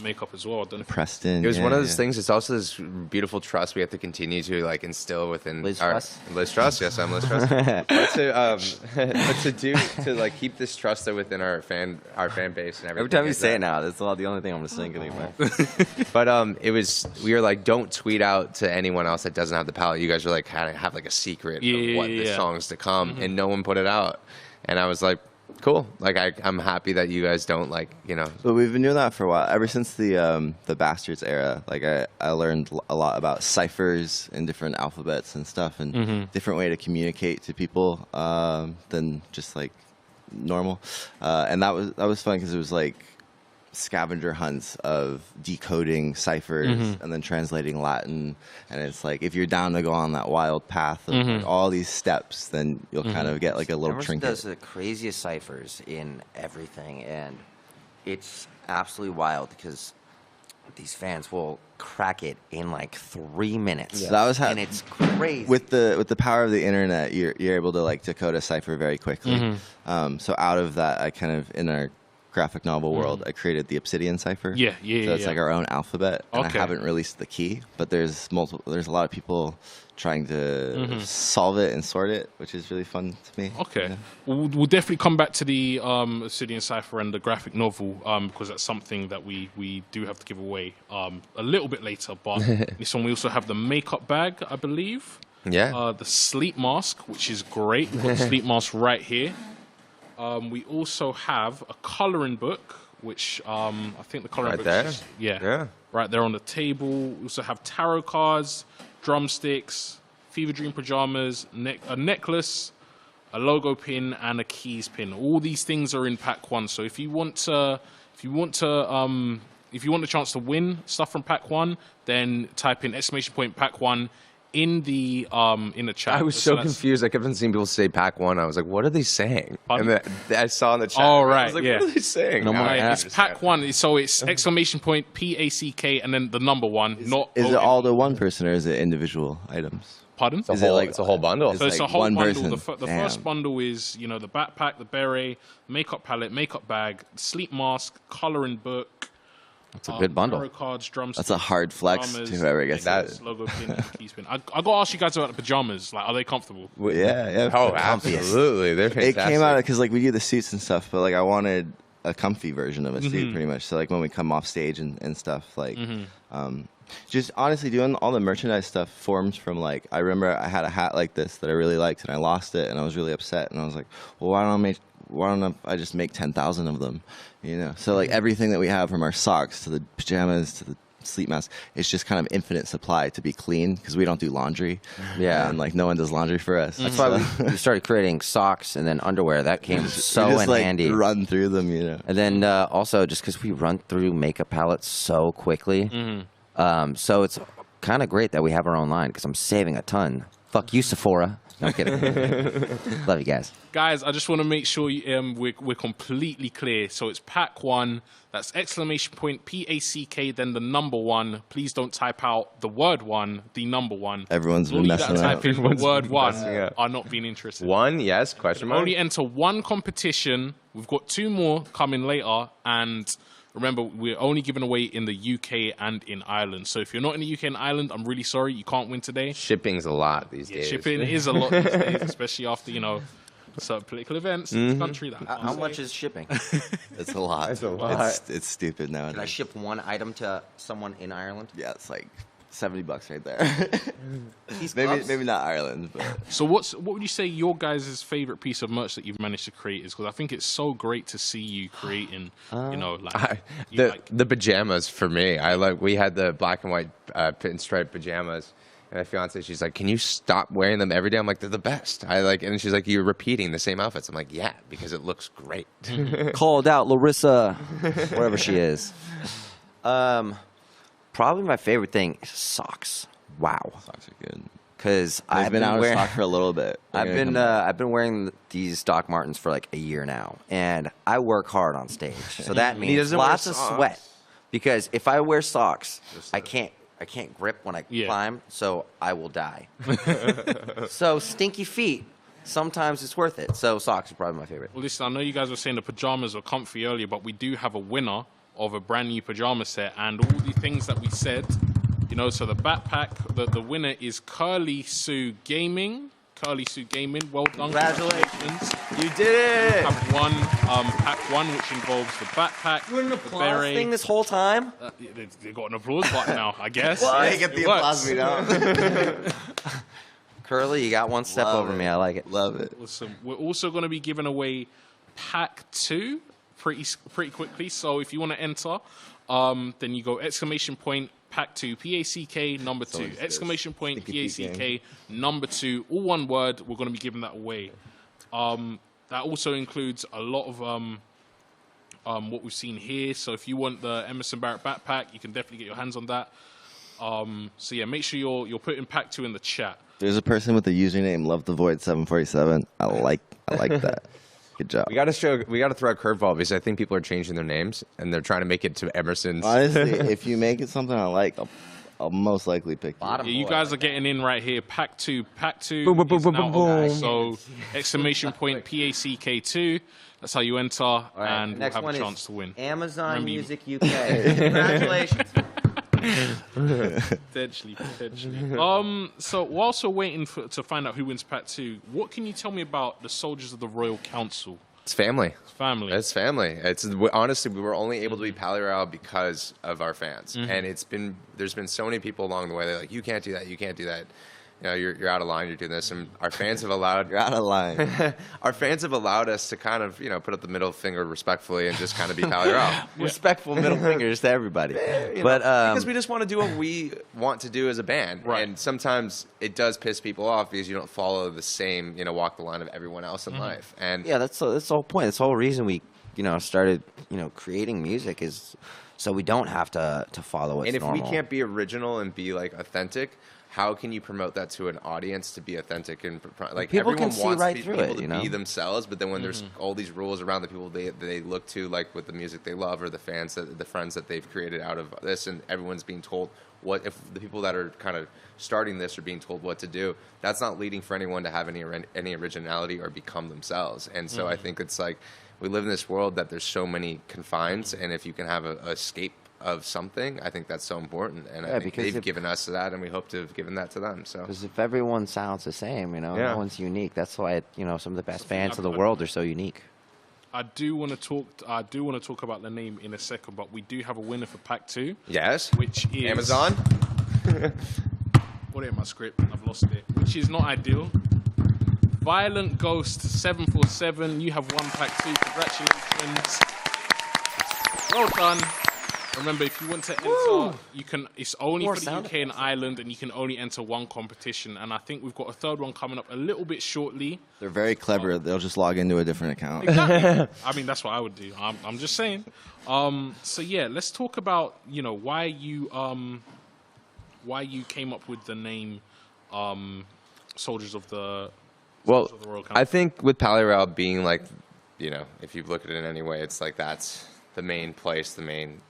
makeup as well. I don't know if Preston. it was yeah, one of those yeah. things. It's also this beautiful trust we have to continue to like instill within Liz our Truss? Liz Truss. Yes, I'm Liz Truss. but to like keep this trust within our fan base and everything. Every time you is say that- it now, that's the only thing I'm going to sing anymore. But we were like, don't tweet out to anyone else that doesn't have the palette. You guys are like kind of have like a secret of what the songs to come, and no one put it out. And I was like, cool. Like I'm happy that you guys don't But we've been doing that for a while. Ever since the Bastards era, like I learned a lot about ciphers and different alphabets and stuff, and different way to communicate to people than just like normal. And that was fun because it was like scavenger hunts of decoding ciphers and then translating Latin. And it's like if you're down to go on that wild path of like, all these steps, then you'll kind of get like a little Emerson trinket. does the craziest ciphers in everything, and it's absolutely wild because these fans will crack it in like 3 minutes. So that was how, and it's crazy. with the power of the internet, you're able to like decode a cipher very quickly. So out of that, I kind of in our graphic novel world, I created the Obsidian cipher. Yeah. So it's like our own alphabet. And Okay. I haven't released the key, but there's a lot of people trying to solve it and sort it, which is really fun to me. Okay. Yeah. We'll definitely come back to the Obsidian Cipher and the graphic novel because that's something that we do have to give away a little bit later. But this one, we also have the makeup bag, I believe. Yeah. The sleep mask, which is great. We've got the sleep mask right here. We also have a coloring book, which I think the coloring Right book there? is Yeah. right there on the table. We also have tarot cards, drumsticks, Fever Dream pajamas, a necklace, a logo pin, and a keys pin. All these things are in pack 1. So if you want a chance to win stuff from pack 1, then type in !pack 1 in the chat. I was so confused. I kept on seeing people say pack 1. I was like, what are they saying? Pardon? And then I saw in the chat. Oh, I right, was like, yeah. what are they saying? No more Now I apps. It's pack 1, so it's !PACK and then the number 1. Is it all to one person or is it individual items? Pardon? Is it like it's a whole bundle? So it's like a whole one bundle. person? The first bundle is, the backpack, the beret, makeup palette, makeup bag, sleep mask, coloring book. That's a good bundle. Tarot cards, drumsticks. That's a hard flex pajamas, to whoever gets necklace, that. logo pin, and keys pin. I got to ask you guys about the pajamas. Like, are they comfortable? Yeah. Oh, absolutely. They're It fantastic. came out because like we do the suits and stuff, but like I wanted a comfy version of a suit pretty much. So like when we come off stage and stuff, like just honestly doing all the merchandise stuff forms from like I remember I had a hat like this that I really liked and I lost it and I was really upset and I was like, well, why don't I just make 10,000 of them, So like everything that we have from our socks to the pajamas to the sleep mask, it's just kind of infinite supply to be clean because we don't do laundry. Yeah. And like no one does laundry for us. That's why we started creating socks and then underwear. That came so we just, in like, handy. run through them, And then also just because we run through makeup palettes so quickly, so it's kind of great that we have our own line because I'm saving a ton. Fuck you, Sephora. No, I'm kidding. Love you guys. Guys, I just want to make sure we're completely clear. So it's pack 1. That's !PACK, then the number 1. Please don't type out the word 1, the number 1. Everyone's been Only that messing type up. in the word 1 up. are not being interested. 1, yes, question mark. Only enter 1 competition. We've got 2 more coming later, and remember, we're only giving away in the UK and in Ireland. So if you're not in the UK and Ireland, I'm really sorry, you can't win today. Shipping's a lot these days. Shipping is a lot these days, especially after, certain political events in this country. How much is shipping? It's a lot. It's a lot. It's stupid nowadays. Can I ship one item to someone in Ireland? Yeah, it's like $70 right there. These gloves? maybe not Ireland, but So what would you say your guys' favorite piece of merch that you've managed to create is? Because I think it's so great to see you creating, The pajamas for me. We had the black and white pinstripe pajamas. And my fiance, she's like, "Can you stop wearing them every day?" I'm like, "They're the best." And she's like, "You're repeating the same outfits." I'm like, "Yeah, because it looks great." Called out Larissa, whatever she is. Probably my favorite thing is socks. Wow, socks are good. Because I've been out of stock for a little bit. I've been wearing these Doc Martens for like a year now, and I work hard on stage, so that means lots of sweat. Because if I wear socks, I can't grip when I climb, so I will die. So stinky feet, sometimes it's worth it. So socks are probably my favorite. Well, listen, I know you guys were saying the pajamas are comfy earlier, but we do have a winner of a brand new pajama set, and all the things that we said, so the backpack, the winner is Curly Sue Gaming. Curly Sue Gaming, well done. Congratulations. You did it. We have one pack 1, which involves the backpack, You were an the applause beret. thing this whole time? They got an applause button now, I guess. Well, Yeah, get the it works. applause beat out. Curly, you got one step over me. I like it. Love it. Listen, we're also going to be giving away pack 2 pretty quickly. So if you want to enter, then you go !pack 2 PACK number 2 !PACK number 2, all one word. We're going to be giving that away. That also includes a lot of what we've seen here. So if you want the Emerson Barrett backpack, you can definitely get your hands on that. So yeah, make sure you're putting pack 2 in the chat. There's a person with the username Love the Void 747. I like that. Good job. We got to throw a curveball because I think people are changing their names and they're trying to make it to Emerson's. Honestly, if you make it something I like, I'll most likely pick Bottom Yeah, you boy. guys are getting in right here. Pack 2. Pack 2 Boom, boom, is boom, now boom, open. boom. So exclamation point PACK2. That's how you enter, All right, and we'll next have a one is chance to win. Amazon Remember you- Music UK. Congratulations. Potentially. So whilst we're waiting to find out who wins Pack 2, what can you tell me about the Soldiers of the Royal Council? It's family. Family. It's family. Honestly, we were only able to be Palais Royale because of our fans, and there's been so many people along the way. They're like, you can't do that. You can't do that. You know, you're out of line. You're doing this, and our fans have allowed. You're out of line. Our fans have allowed us to kind of, put up the middle finger respectfully and just kind of be Palais Royale. Respectful middle fingers to everybody. But Because we just want to do what we want to do as a band. Right. And sometimes it does piss people off because you don't follow the same, walk the line of everyone else in life. And yeah, that's the whole point. That's the whole reason we, started, creating music is so we don't have to follow what's and if normal. we can't be original and be like authentic, how can you promote that to an audience to be authentic and like People everyone can see wants right these through people it, to be themselves, but then when there's all these rules around the people they look to, like with the music they love or the friends that they've created out of this, and everyone's being told what if the people that are kind of starting this are being told what to do, that's not leading for anyone to have any originality or become themselves. And so I think it's like we live in this world that there's so many confines, and if you can have a escape of something, I think that's so important, and I think because they've given us that, and we hope to have given that to them. So Because if everyone sounds the same, Yeah. no one's unique. That's why some of the best bands of the world are so unique. I do want to talk about the name in a second, but we do have a winner for Pack 2, yes, which is Amazon. What in my script? I've lost it. Which is not ideal. Violent Ghost 747. You have won Pack 2. Congratulations. Well done. Remember, if you want to enter, you can. It's only More for the sound UK and Ireland, and you can only enter one competition. And I think we've got a third one coming up a little bit shortly. They're very clever. They'll just log into a different account. Exactly. I mean, that's what I would do. I'm just saying. So yeah, let's talk about why you came up with the name Soldiers of the Well, Soldiers of the Royal I Council. think with Palais Royale being like, if you look at it in any way, it's like that's the main place, the main,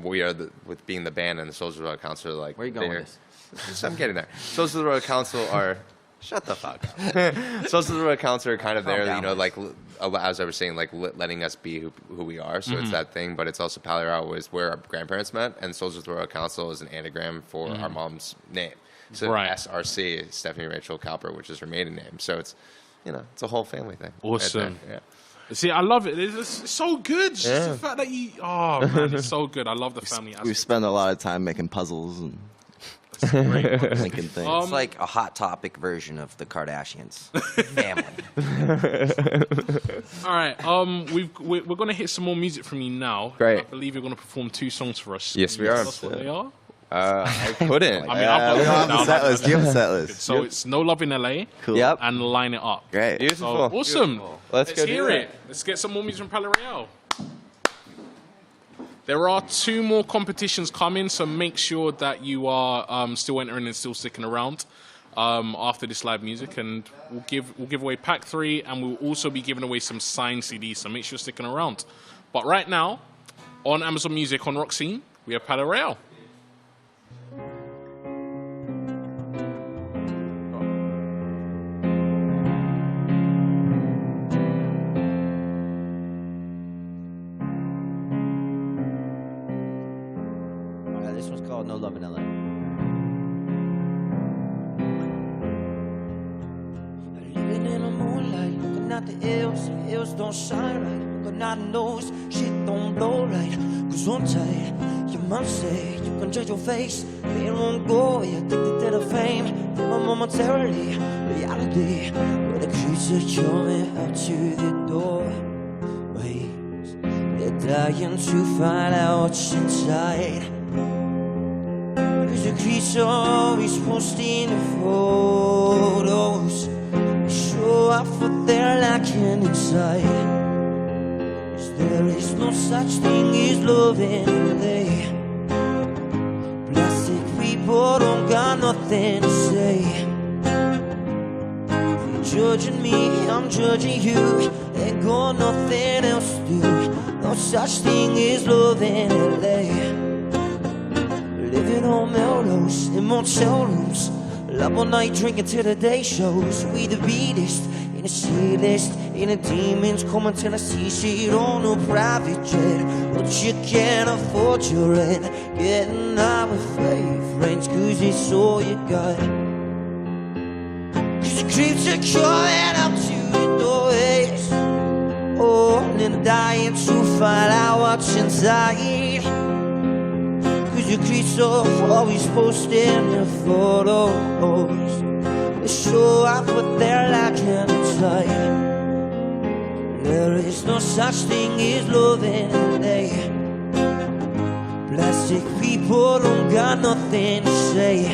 we are with being the band and the Soldiers of the Royal Council are like. Where are you going with this? I'm getting there. Soldiers of the Royal Council are. Shut the fuck up. Soldiers of the Royal Council are kind of there, down, like as I was saying, like letting us be who we are. So it's that thing, but it's also Palais Royale was where our grandparents met, and Soldiers of the Royal Council is an anagram for our mom's name. So Right. SRC, Stephanie Rachel Cowper, which is her maiden name. So it's, it's a whole family thing. Awesome. Yeah. See, I love it. It's so good. It's just the fact that man, it's so good. I love the family We aspect. spend a lot of time making puzzles and It's great. thinking things. It's like a Hot Topic version of the Kardashians. Family. All right. We're gonna hit some more music from you now. Great. I believe you're gonna perform 2 songs for us. Yes, Can we you are. tell us what they are? I couldn't. I mean, I've we got don't have the set list. Do you have a set list? So it's No Love in LA Cool. Yep. and Line It Up. Great. Beautiful. So, awesome. Let's go do hear that. it. Let's get some more music from Palais Royale. There are 2 more competitions coming, so make sure that you are still entering and still sticking around after this live music, and we'll give away Pack 3, and we'll also be giving away some signed CDs. So make sure you're sticking around. But right now, on Amazon Music on Rock Scene, we have Palais Royale. This one's called No Love in LA. Living in the moonlight, looking at the hills don't shine right. Looking at the nose, shit don't blow right. Cause one tight, your mom say you can change your face, but it won't go. You're addicted to the fame, never momentarily. Reality, where the creatures coming out to the doorways. They're dying to find out what's inside. Cause the creature always posting the photos. Show off what they're lacking inside. 'Cause there is no such thing as love in LA. Plastic people don't got nothing to say. You're judging me, I'm judging you. Ain't got nothing else to do. No such thing as love in LA. Living on mellows in motel rooms. Love all night drinking till the day shows. We the beatest in the C-list, in the demons coming to the C-sheet on a private jet. But you can't afford your rent, getting out with fake friends, cause it's all you got. Cause the creeps are crawling up to the doorways, oh, and dying to find out what's inside. Cause your creeps are always posting their photos. They show off what they're lacking inside. There is no such thing as love in LA. Plastic people don't got nothing to say.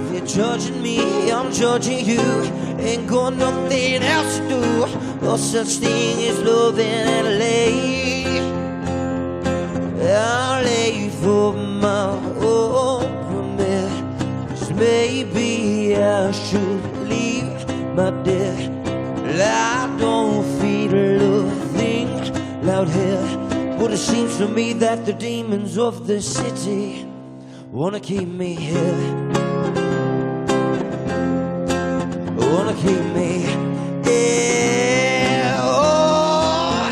If you're judging me, I'm judging you. Ain't got nothing else to do. No such thing as love in LA. I'll lay for my own permit. Maybe I should leave my dead. I don't feel a thing loud here, but it seems to me that the demons of the city wanna keep me here. Wanna keep me here. Oh,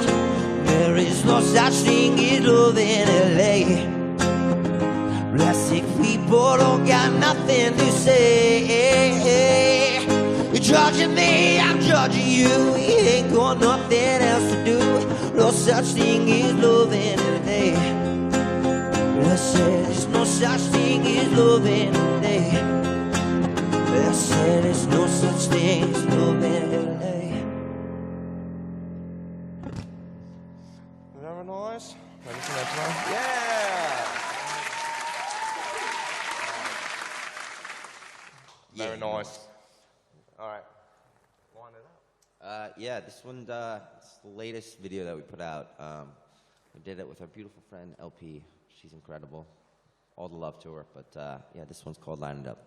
there is no such thing as love in LA. Plastic people don't got nothing to say. You're judging me, I'm judging you. We ain't got nothing else to do. No such thing as love in LA. I said there's no such thing as love in LA. I said there's no such thing as love in LA. Very nice. Ready for next one? Yeah! Very nice. All right. Wind it up. Yeah, this one, it's the latest video that we put out. We did it with our beautiful friend, LP. She's incredible. All the love to her. But yeah, this one's called Line It Up.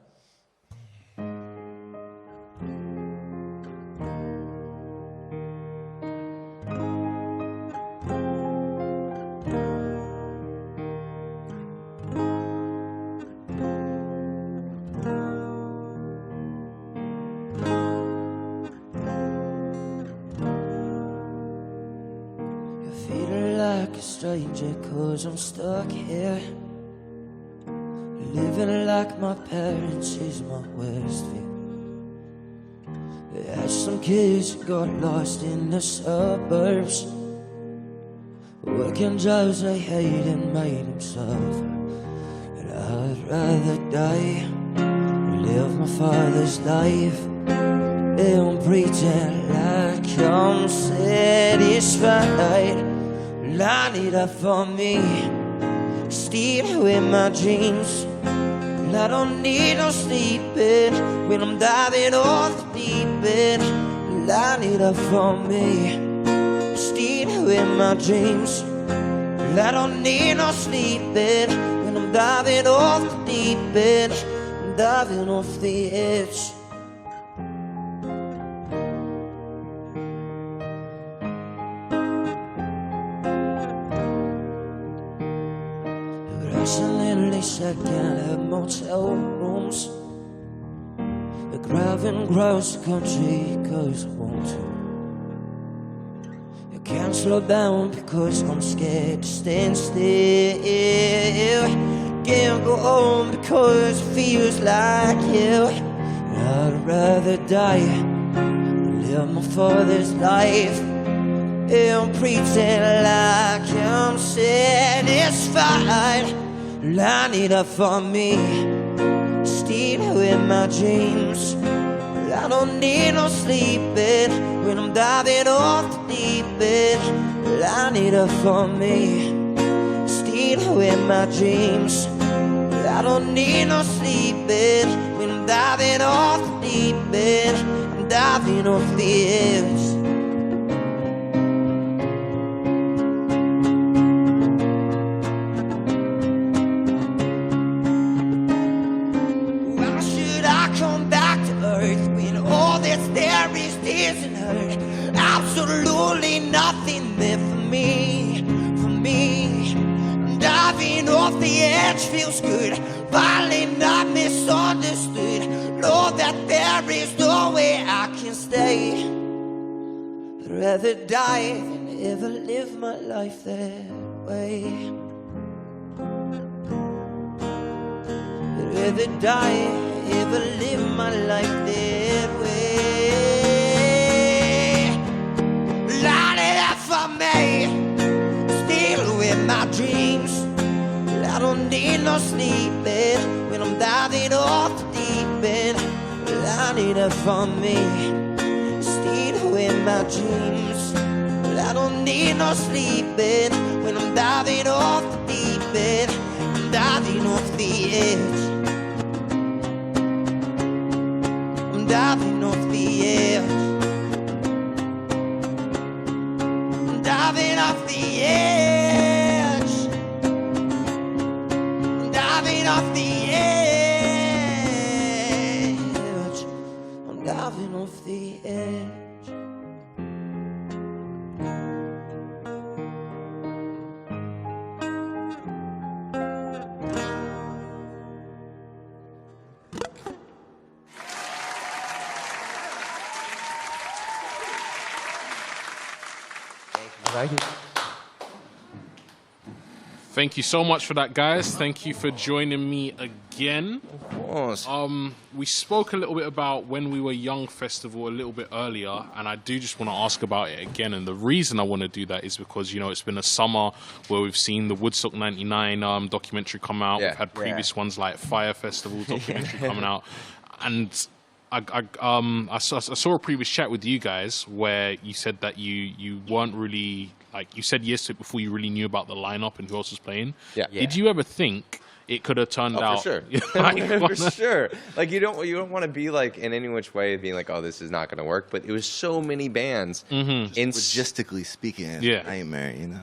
Like a stranger, cause I'm stuck here. Living like my parents is my worst fear. As some kids got lost in the suburbs, working jobs they hate and made them suffer. And I'd rather die than live my father's life and pretend like I'm satisfied. Line it up for me, steal away my dreams. I don't need no sleeping when I'm diving off the deep end. Line it up for me, steal away my dreams. I don't need no sleeping when I'm diving off the deep end. I'm diving off the edge. Accidentally second at motel rooms. The driving across the country cause I want to. I can't slow down because I'm scared to stand still. Can't go on because it feels like hell. I'd rather die than live my father's life and pretend like I'm satisfied. Line it up for me, steal away my dreams. I don't need no sleeping when I'm diving off the deep end. Line it up for me, steal away my dreams. I don't need no sleeping when I'm diving off the deep end. I'm diving off the edge. Absolutely nothing there for me, I'm diving off the edge feels good. Finally not misunderstood. Know that there is no way I can stay. I'd rather die than ever live my life that way. I'd rather die than ever live my life that way. Line it up for me, still with my dreams. I don't need no sleeping when I'm diving off the deep end. Line it up for me, still with my dreams. I don't need no sleeping when I'm diving off the deep end. I'm diving off the edge. I'm diving off the edge. I'm diving off the edge. I'm diving off the edge. I'm diving off the edge. Thank you so much for that, guys. Thank you for joining me again. Of course. We spoke a little bit about When We Were Young festival a little bit earlier, and I do just want to ask about it again. And the reason I want to do that is because, you know, it's been a summer where we've seen the Woodstock 99 documentary come out. Yeah. We've had previous ones like Fire Festival documentary coming out. And I saw a previous chat with you guys where you said that you weren't really, like, you said yes to it before you really knew about the lineup and who else was playing. Yeah. Did you ever think it could have turned out? For sure. For sure. Like, you don't want to be like in any which way being like, oh, this is not going to work. But it was so many bands. Logistically speaking, it's Yeah. a nightmare, you know.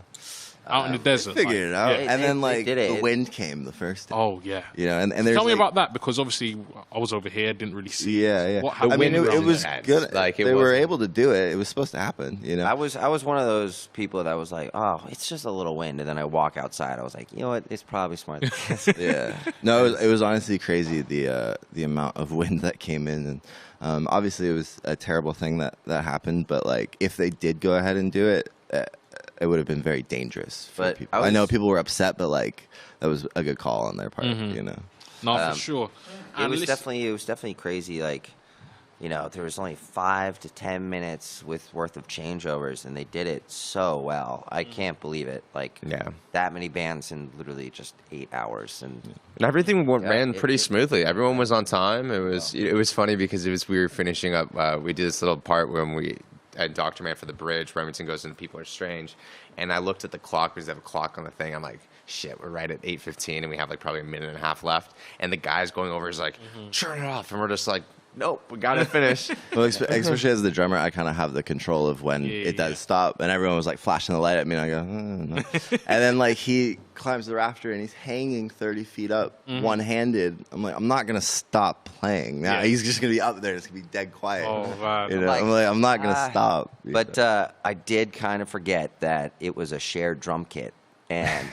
Out in the desert. Figured it out, Yeah. and then they like did it. the wind came the first day. Oh, yeah. You know, and there's Tell me like, about that, because obviously I was over here, didn't really see. Yeah. What I mean, happened? it was intense. good. Like, it they were wasn't- able to do it. It was supposed to happen. You know. I was one of those people that was like, oh, it's just a little wind, and then I walk outside. I was like, you know what? It's probably smart. Yeah. No, it was honestly crazy the amount of wind that came in, and obviously it was a terrible thing that happened. But like, if they did go ahead and do it, it would have been very dangerous for But people. I I know was- people were upset, but like that was a good call on their part. You know. No, for sure. It And was listen- definitely crazy. Like, you know, there was only 5 to 10 minutes worth of changeovers, and they did it so well. I can't believe it. Like, Yeah. that many bands in literally just 8 hours, and And everything ran it- pretty it- smoothly. Everyone was on time. It was funny because we were finishing up. We did this little part when we at Dr. Man for the bridge. Remington goes into People Are Strange, and I looked at the clock because they have a clock on the thing. I'm like, shit, we're right at 8:15, and we have like probably a minute and a half left. And the guy's going over is like, turn it off, and we're just like, nope, we gotta finish. Well, especially as the drummer, I kind of have the control of when it does stop, and everyone was like flashing the light at me, and I go, no. And then like he climbs the rafter and he's hanging 30 feet up, one-handed. I'm like, I'm not gonna stop playing now. Yeah. He's just gonna be up there. It's gonna be dead quiet. Oh, man. You know? Like, I'm like, I'm not gonna stop. you But know? I did kind of forget that it was a shared drum kit, and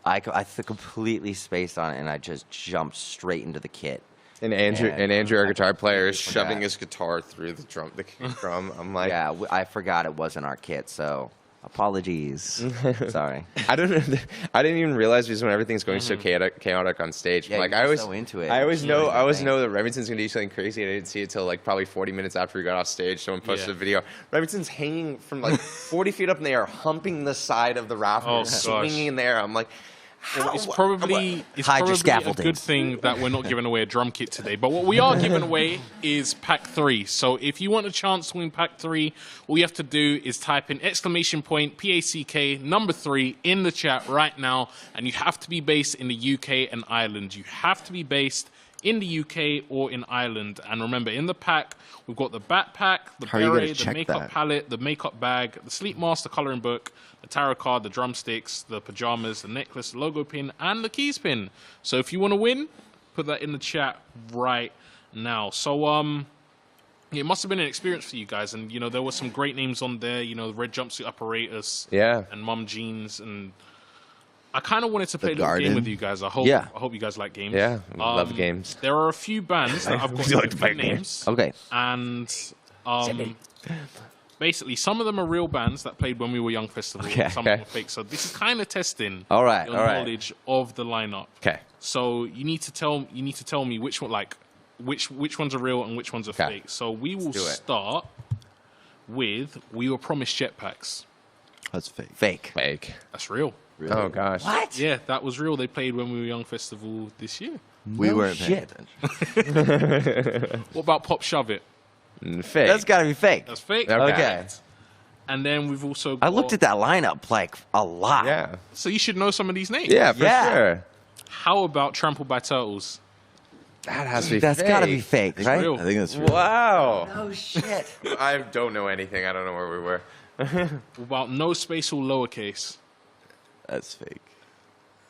I completely spaced on it, and I just jumped straight into the kit. And Andrew, our guitar player, is forgot. shoving his guitar through the kick drum. I'm like, Yeah, I forgot it wasn't our kit, so apologies. Sorry. I don't know. I didn't even realize because when everything's going so chaotic on stage. Yeah, Like you're I always so into it. I always Yeah, know. you I always think. know that Remington's gonna do something crazy, and I didn't see it till like probably 40 minutes after we got off stage. Someone posted Yeah. a video. Remington's hanging from like 40 feet up in the air, humping the side of the rafter, Oh, gosh. swinging in the air. I'm like, how? It's probably Hide your a scaffolding. good thing that we're not giving away a drum kit today. But what we are giving away is Pack 3. So if you want a chance to win Pack 3, all you have to do is type in !PACK number 3 in the chat right now, and you have to be based in the UK and Ireland. You have to be based in the UK or in Ireland. And remember, in the pack, we've got the backpack, the How are you gonna beret, the check makeup that? palette, the makeup bag, the sleep mask, the coloring book, the tarot card, the drumsticks, the pajamas, the necklace, the logo pin, and the keys pin. So if you want to win, put that in the chat right now. So it must have been an experience for you guys, and you know there were some great names on there. You know, the Red Jumpsuit Apparatus, Yeah. and Mum Jeans, and I kind of wanted to play a little game with you guys. I hope you guys like games. Yeah, love games. There are a few bands that I've got different names. Okay. And basically, some of them are real bands that played when we were Young Festival. Okay. Some of them are fake. So this is kind of testing All right. your knowledge of the lineup. Okay. So you need to tell me which one, like which ones are real and which ones are fake. So we will start with We Were Promised Jetpacks. That's fake. Fake. That's real. Really? Oh gosh. What? Yeah, that was real. They played when we were Young Festival this year. We weren't paying attention. What about Pop Shove It? Fake. That's got to be fake. That's fake. Okay. And then we've also got, I looked at that lineup like a lot. Yeah. So you should know some of these names. Yeah, for sure. How about Trampled by Turtles? That has to be That's fake. got to be fake, It's right? real. I think that's real. Wow. Oh, shit. I don't know anything. I don't know where we were. What about No Space or Lowercase? That's fake.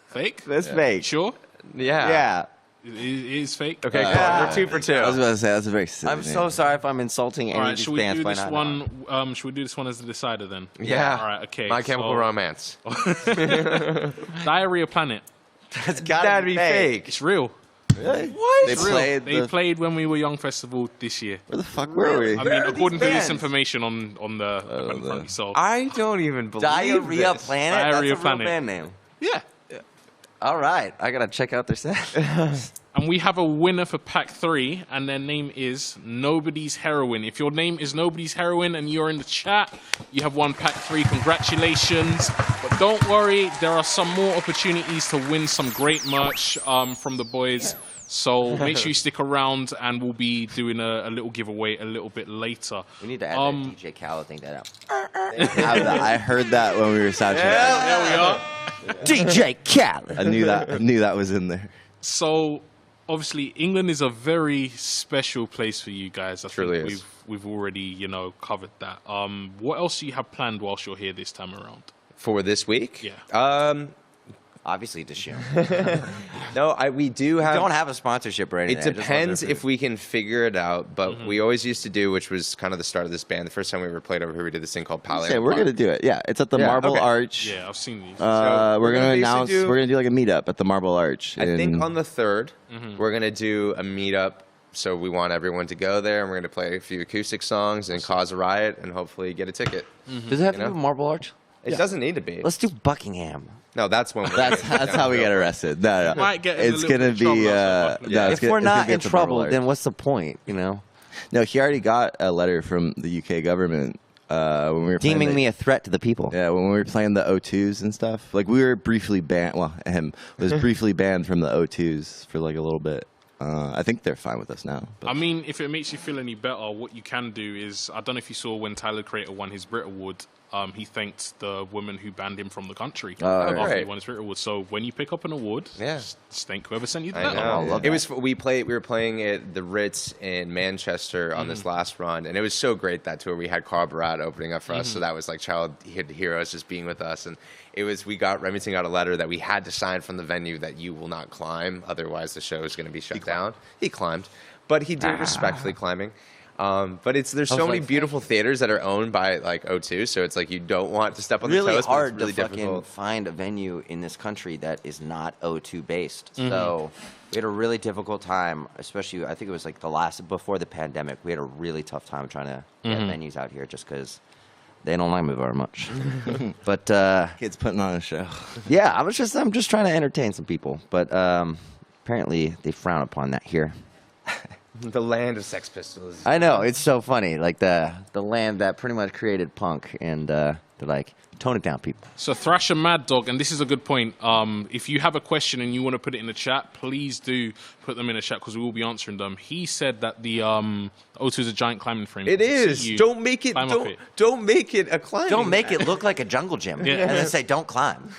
Fake? That's fake. Sure? Yeah. Yeah. It is fake. Okay, cool. We're 2 for 2. I was about to say that's a very silly I'm name. so sorry if I'm insulting any All of right, these should we bands do by this not. one? Should we do this one as the decider then? Yeah. All right. Okay. My Chemical Romance. Diarrhea Planet. That's got That'd to be be fake. It's real. Really? What? They It's real. played. They The, played when we were Young Festival this year. where the fuck were we? I mean, are according these to this bands? information on the event in front of me. So I don't even believe Diarrhea this. Planet? Diarrhea That's a real Planet. band name. yeah. All right. I got to check out their set. And we have a winner for Pack 3, and their name is Nobody's Heroin. If your name is Nobody's Heroin and you're in the chat, you have won Pack 3. Congratulations. But don't worry, there are some more opportunities to win some great merch from the boys. So make sure you stick around, and we'll be doing a little giveaway a little bit later. We need to add that DJ Khaled thing that out. I heard that when we were sound checking. There we are. DJ Khaled. I knew that was in there. So obviously, England is a very special place for you guys. I Truly think is. we've already covered that. What else do you have planned whilst you're here this time around? For this week? Yeah. Obviously, Dishoom. No, we do have. Don't have a sponsorship or anything. It depends if we can figure it out, but we always used to do, which was kind of the start of this band. The first time we ever played over here, we did this thing called PALAYE. Okay, we're gonna do it. Yeah, it's at the Marble Arch. Yeah, I've seen these. So we're gonna basically announce. We're gonna do like a meetup at the Marble Arch. I think on the 3rd, we're gonna do a meetup. So we want everyone to go there, and we're gonna play a few acoustic songs and cause a riot, and hopefully get a ticket. Does it have to be Marble Arch? It doesn't need to be. Let's do Buckingham. No, that's when we're that's how we get arrested. No, Might get in a it's little gonna bit of trouble be. outside Buckingham. No, If it's gonna- we're it's gonna not be in at the Marble trouble, Arch. then what's the point? You know, No, he already got a letter from the UK government when we were playing deeming me a threat to the people. Yeah, when we were playing the O2s and stuff. Like we were briefly banned. Well, him was briefly banned from the O2s for like a little bit. I think they're fine with us now. But. I mean, if it makes you feel any better, what you can do is, I don't know if you saw when Tyler Creator won his Brit Award, he thanked the woman who banned him from the country after he right. won his Brit Award. So when you pick up an award, just thank whoever sent you the I medal. know. I love It was we were playing at the Ritz in Manchester on this last run, and it was so great that tour. We had Carl Barat opening up for us, so that was like childhood heroes just being with us, and it was Remington got a letter that we had to sign from the venue that you will not climb, otherwise the show is going to be shut down. He climbed, but he did respectfully climbing. But there's so many beautiful theaters that are owned by like O2, so it's like you don't want to step on the Really toes. hard but it's really to fucking difficult. find a venue in this country that is not O2 based. So we had a really difficult time, especially I think it was like before the pandemic. We had a really tough time trying to get venues out here just because they don't like me very much. But Kids putting on a show. yeah, I'm just trying to entertain some people, but apparently they frown upon that here. The land of Sex Pistols. I know, it's so funny. Like the land that pretty much created punk, and they're like, tone it down, people. So Thrasher Mad Dog, and this is a good point. If you have a question and you want to put it in the chat, please do put them in the chat because we will be answering them. He said that the O2 is a giant climbing frame. It is. Don't make it. Climb up it. Don't make it a climbing. Don't make it look like a jungle gym, and then say, don't climb.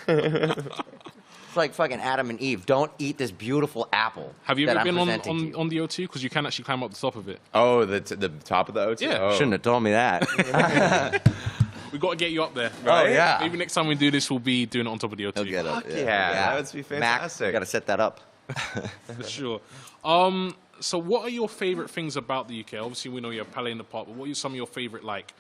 It's like fucking Adam and Eve. Don't eat this beautiful apple. Have you that ever I'm been presenting to you. on the O2? Because you can actually climb up the top of it. Oh, the top of the O2. Yeah. Oh. Shouldn't have told me that. We got to get you up there. Oh, yeah. Maybe next time we do this, we'll be doing it on top of the O2. He'll get Fuck it. yeah, that would be Mac, fantastic. got to set that up. For sure. So what are your favorite things about the UK? Obviously, we know you have Palais in the Park, but what are some of your favorite, like,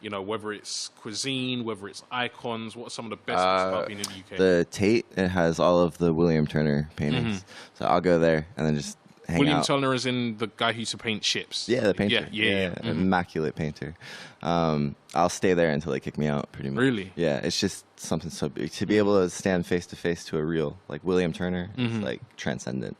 You know, whether it's cuisine, whether it's icons, what are some of the best things about being in the UK? The Tate, it has all of the William Turner paintings. So I'll go there and then just hang William out. Turner is in the guy who used to paint ships. Yeah, the painter. Yeah. Immaculate painter. I'll stay there until they kick me out, pretty much. Really? Yeah, it's just something so big. To be able to stand face to face to a real, like William Turner, is like transcendent.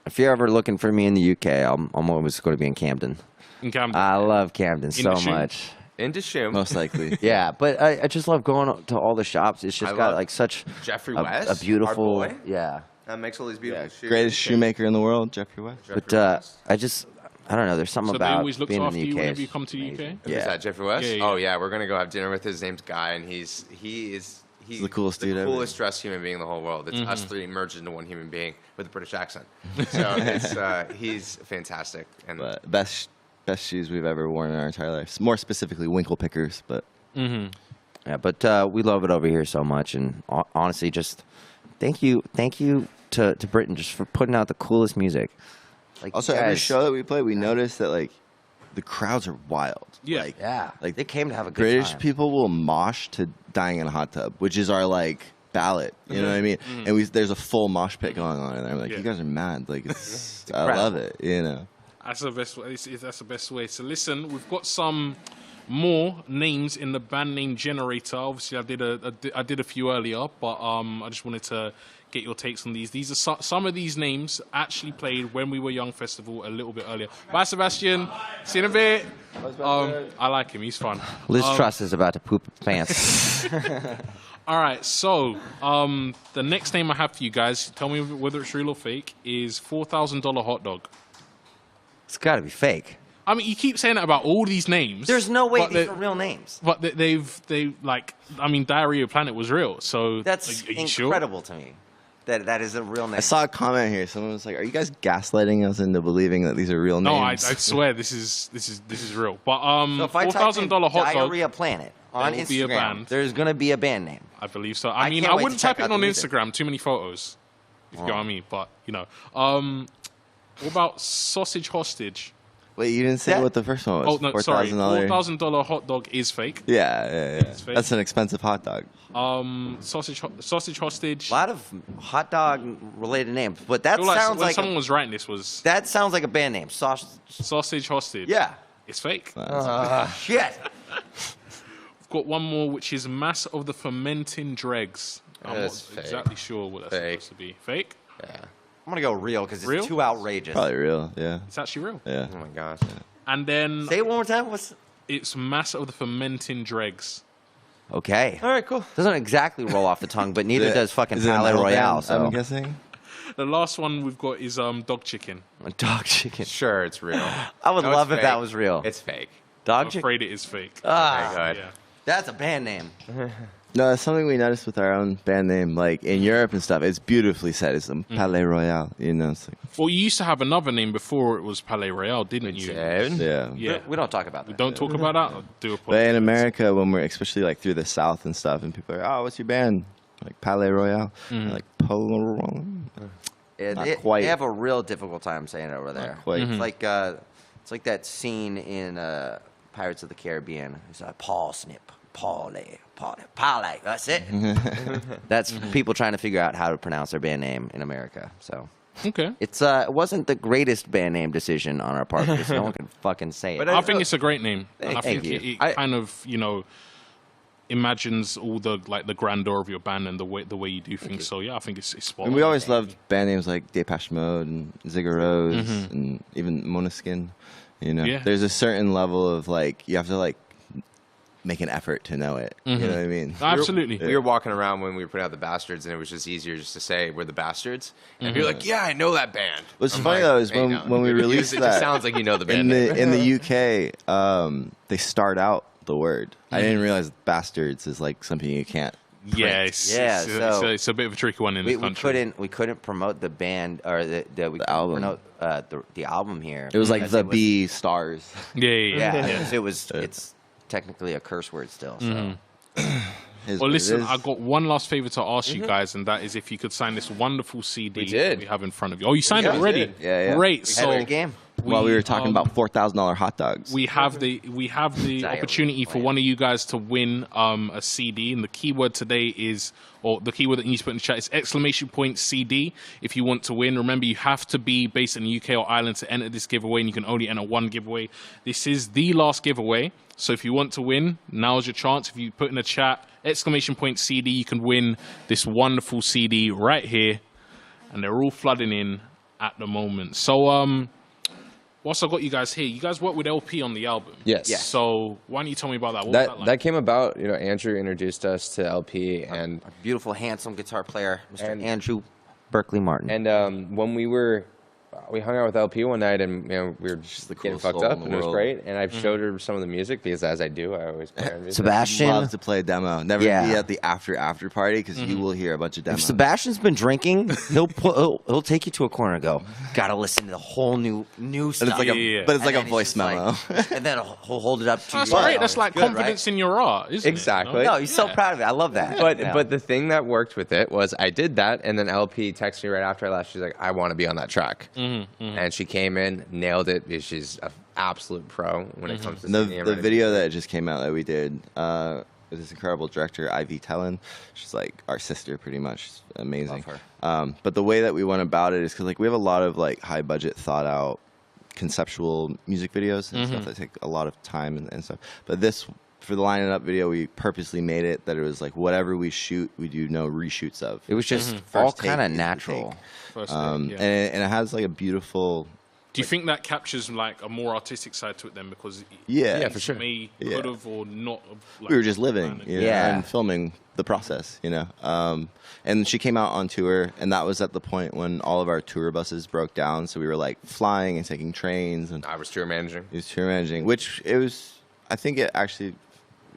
If you're ever looking for me in the UK, I'm always going to be in Camden. In Camden. I love Camden so Shoe? much. Into Shum. Most likely. Yeah, but I just love going to all the shops. It's just I got love like such Jeffrey a West, beautiful, our boy. yeah. That makes all these beautiful shoes. Greatest shoemaker in the world, Jeffrey West. But I don't know. There's something So they about always looked being in after the you UK. whenever you come to the UK? Amazing. Is Yeah. that Jeffrey West? Yeah, yeah. Oh yeah, we're gonna go have dinner with his name's Guy, and he's the coolest dude ever. coolest dressed human being in the whole world. It's us three merged into one human being with a British accent. So it's he's fantastic. And But best shoes we've ever worn in our entire lives. More specifically, winkle pickers. But Yeah, but we love it over here so much, and honestly, just thank you to Britain just for putting out the coolest music. Like also, you every guys- show that we play, we notice that like the crowds are wild. Yeah. Like, yeah, like they came to have a good British time. people will mosh to "Dying in a Hot Tub," which is our like ballad. You know what I mean? And there's a full mosh pit going on in there. I'm like, Yeah. you guys are mad. Like, it's, I incredible. love it. You know. That's the best way. That's the best way. So listen, we've got some more names in the band name generator. Obviously, I did a few earlier, but I just wanted to get your takes on these. These are some of these names actually played when we were young festival a little bit earlier. Bye, Sebastian. See you in a bit. I like him. He's fun. Liz Truss is about to poop her pants. All right. So the next name I have for you guys, tell me whether it's real or fake, is $4,000 hot dog. It's got to be fake. I mean, you keep saying that about all these names. There's no way but these are real names. But they like, I mean, Diarrhea Planet was real. So That's are you sure? incredible to me. That is a real name. I saw a comment here. Someone was like, "Are you guys gaslighting us into believing that these are real No, I names?" swear this is real. But So if I type in $4,000 hot dog, Diarrhea Planet on there will be a Instagram, band. there's going to be a band name. I believe so. I mean, can't I wait wouldn't to check type it out on the music. Instagram. Too many photos. If you know what I mean. But you know, what about Sausage Hostage? Wait, you didn't say That- what the first one was. Oh no, sorry. $4,000. $4,000 hot dog is fake. Yeah. fake. That's an expensive hot dog. Sausage Hostage. A lot of hot dog related names, but that I feel like sounds when like someone was writing this was that sounds like a band name. Sausage Hostage. Yeah. It's fake. Shit. We've got one more, which is Mass of the Fermenting Dregs. I'm That's not fake. exactly sure what that's Fake. supposed to be. Fake? yeah. I'm gonna go real because it's Real? too outrageous. Probably real. Yeah. It's actually real. Yeah. Oh my gosh. And then Say it one more time. What's it's Mass of the Fermenting Dregs. okay? All right, cool. Doesn't exactly roll off the tongue, but neither does fucking Is it a Palais metal Royale. band, So I'm guessing. The last one we've got is Dog Chicken. dog chicken. Sure, it's real. I would No, it's love if that fake. was real. It's fake. Dog I'm chicken. afraid it is fake. Ah, Very good. Yeah. that's a band name. No, that's something we noticed with our own band name. Like in Europe and stuff, it's beautifully said. It's Palais Royale. You know. It's like, Well, you used to have another name before it was Palais Royale, didn't you? yeah. Yeah. We don't talk about that. Don't talk about that. I do But apologize. in America, when we're especially like through the South and stuff, and people are, "Oh, what's your band?" Like Palais Royale. Like Polo. Not quite. They have a real difficult time saying it over there. quite. It's like that scene in Pirates of the Caribbean. It's like Paul Snip, Palais. That's it. That's people trying to figure out how to pronounce their band name in America. So Okay. it wasn't the greatest band name decision on our part because no one can fucking say it. But I think it's a great name. And I Thank think you. it kind of, imagines all the the grandeur of your band and the way you do things. So yeah, I think it's spot And on. we always loved band names like Depeche Mode and Ziggy Rose and even Måneskin. You know, Yeah. there's a certain level of like you have to like make an effort to know it. You know what I mean? Absolutely. We were walking around when we were putting out the Bastards, and it was just easier just to say we're the Bastards. And you're like, yeah, I know that band. What's I'm funny like, though is "Hey, when no." we released it that just sounds like you know the in band. name. the UK, they start out the word. I didn't realize bastards is like something you can't. Yeah, it's a bit of a tricky one in this we country. couldn't promote the band or the album. promote the album here. It was like because the it was- B stars. Yeah, it's technically a curse word still. So. Is Well, what it listen, is. I got one last favor to ask you guys, and that is if you could sign this wonderful CD We did. we have in front of you. Oh, you signed it we already? did. Yeah. Great. Head So of the game. while we were talking about $4,000 hot dogs. We have the opportunity for one of you guys to win a CD, and the keyword today is, or the keyword that you need to put in the chat is !CD if you want to win. Remember, you have to be based in the UK or Ireland to enter this giveaway, and you can only enter one giveaway. This is the last giveaway, so if you want to win, now's your chance. If you put in the chat !CD, you can win this wonderful CD right here, and they're all flooding in at the moment. So whilst I got you guys here, you guys worked with LP on the album. Yes. Yeah. So why don't you tell me about that? What was that like? That came about, Andrew introduced us to LP, and Our beautiful, handsome guitar player, Mr. Andrew Berkeley Martin. And when we hung out with LP one night, and we were just the getting coolest fucked soul up, in the and it was world. great. And I showed her some of the music because, as I do, I always play her music. Sebastian. Love to play a demo. Never Yeah. be at the after party because you will hear a bunch of If demos. Sebastian's been drinking, he'll take you to a corner and go, gotta listen to the whole new stuff. And it's like Yeah. but it's like And a then voice just like- memo. and then he'll hold it up to That's you. great. That's like It's good, confidence in your art, isn't Exactly. it? No, he's so proud of it. I love that. But the thing that worked with it was I did that, and then LP texted me right after I left. She's like, "I want to be on that track," and she came in, nailed it. Because she's an absolute pro when it comes to And singing and the writing. video that just came out that we did, this incredible director, Ivy Tellin. She's like our sister, pretty much. She's amazing. Love her. But the way that we went about it is because we have a lot of high budget, thought out, conceptual music videos and stuff that take a lot of time and stuff. But this, for the Line It Up video, we purposely made it that it was like whatever we shoot, we do no reshoots of. It was just First all take kind of is the natural. take. First And thing, yeah. it has like a beautiful. Do you think that captures like a more artistic side to it then? Because Yeah, for sure. may Yeah. could have or not. Like, We were just living, Yeah. and filming the process, And she came out on tour, and that was at the point when all of our tour buses broke down. So we were like flying and taking trains, and I was tour managing. it was tour managing, which it was. I think it actually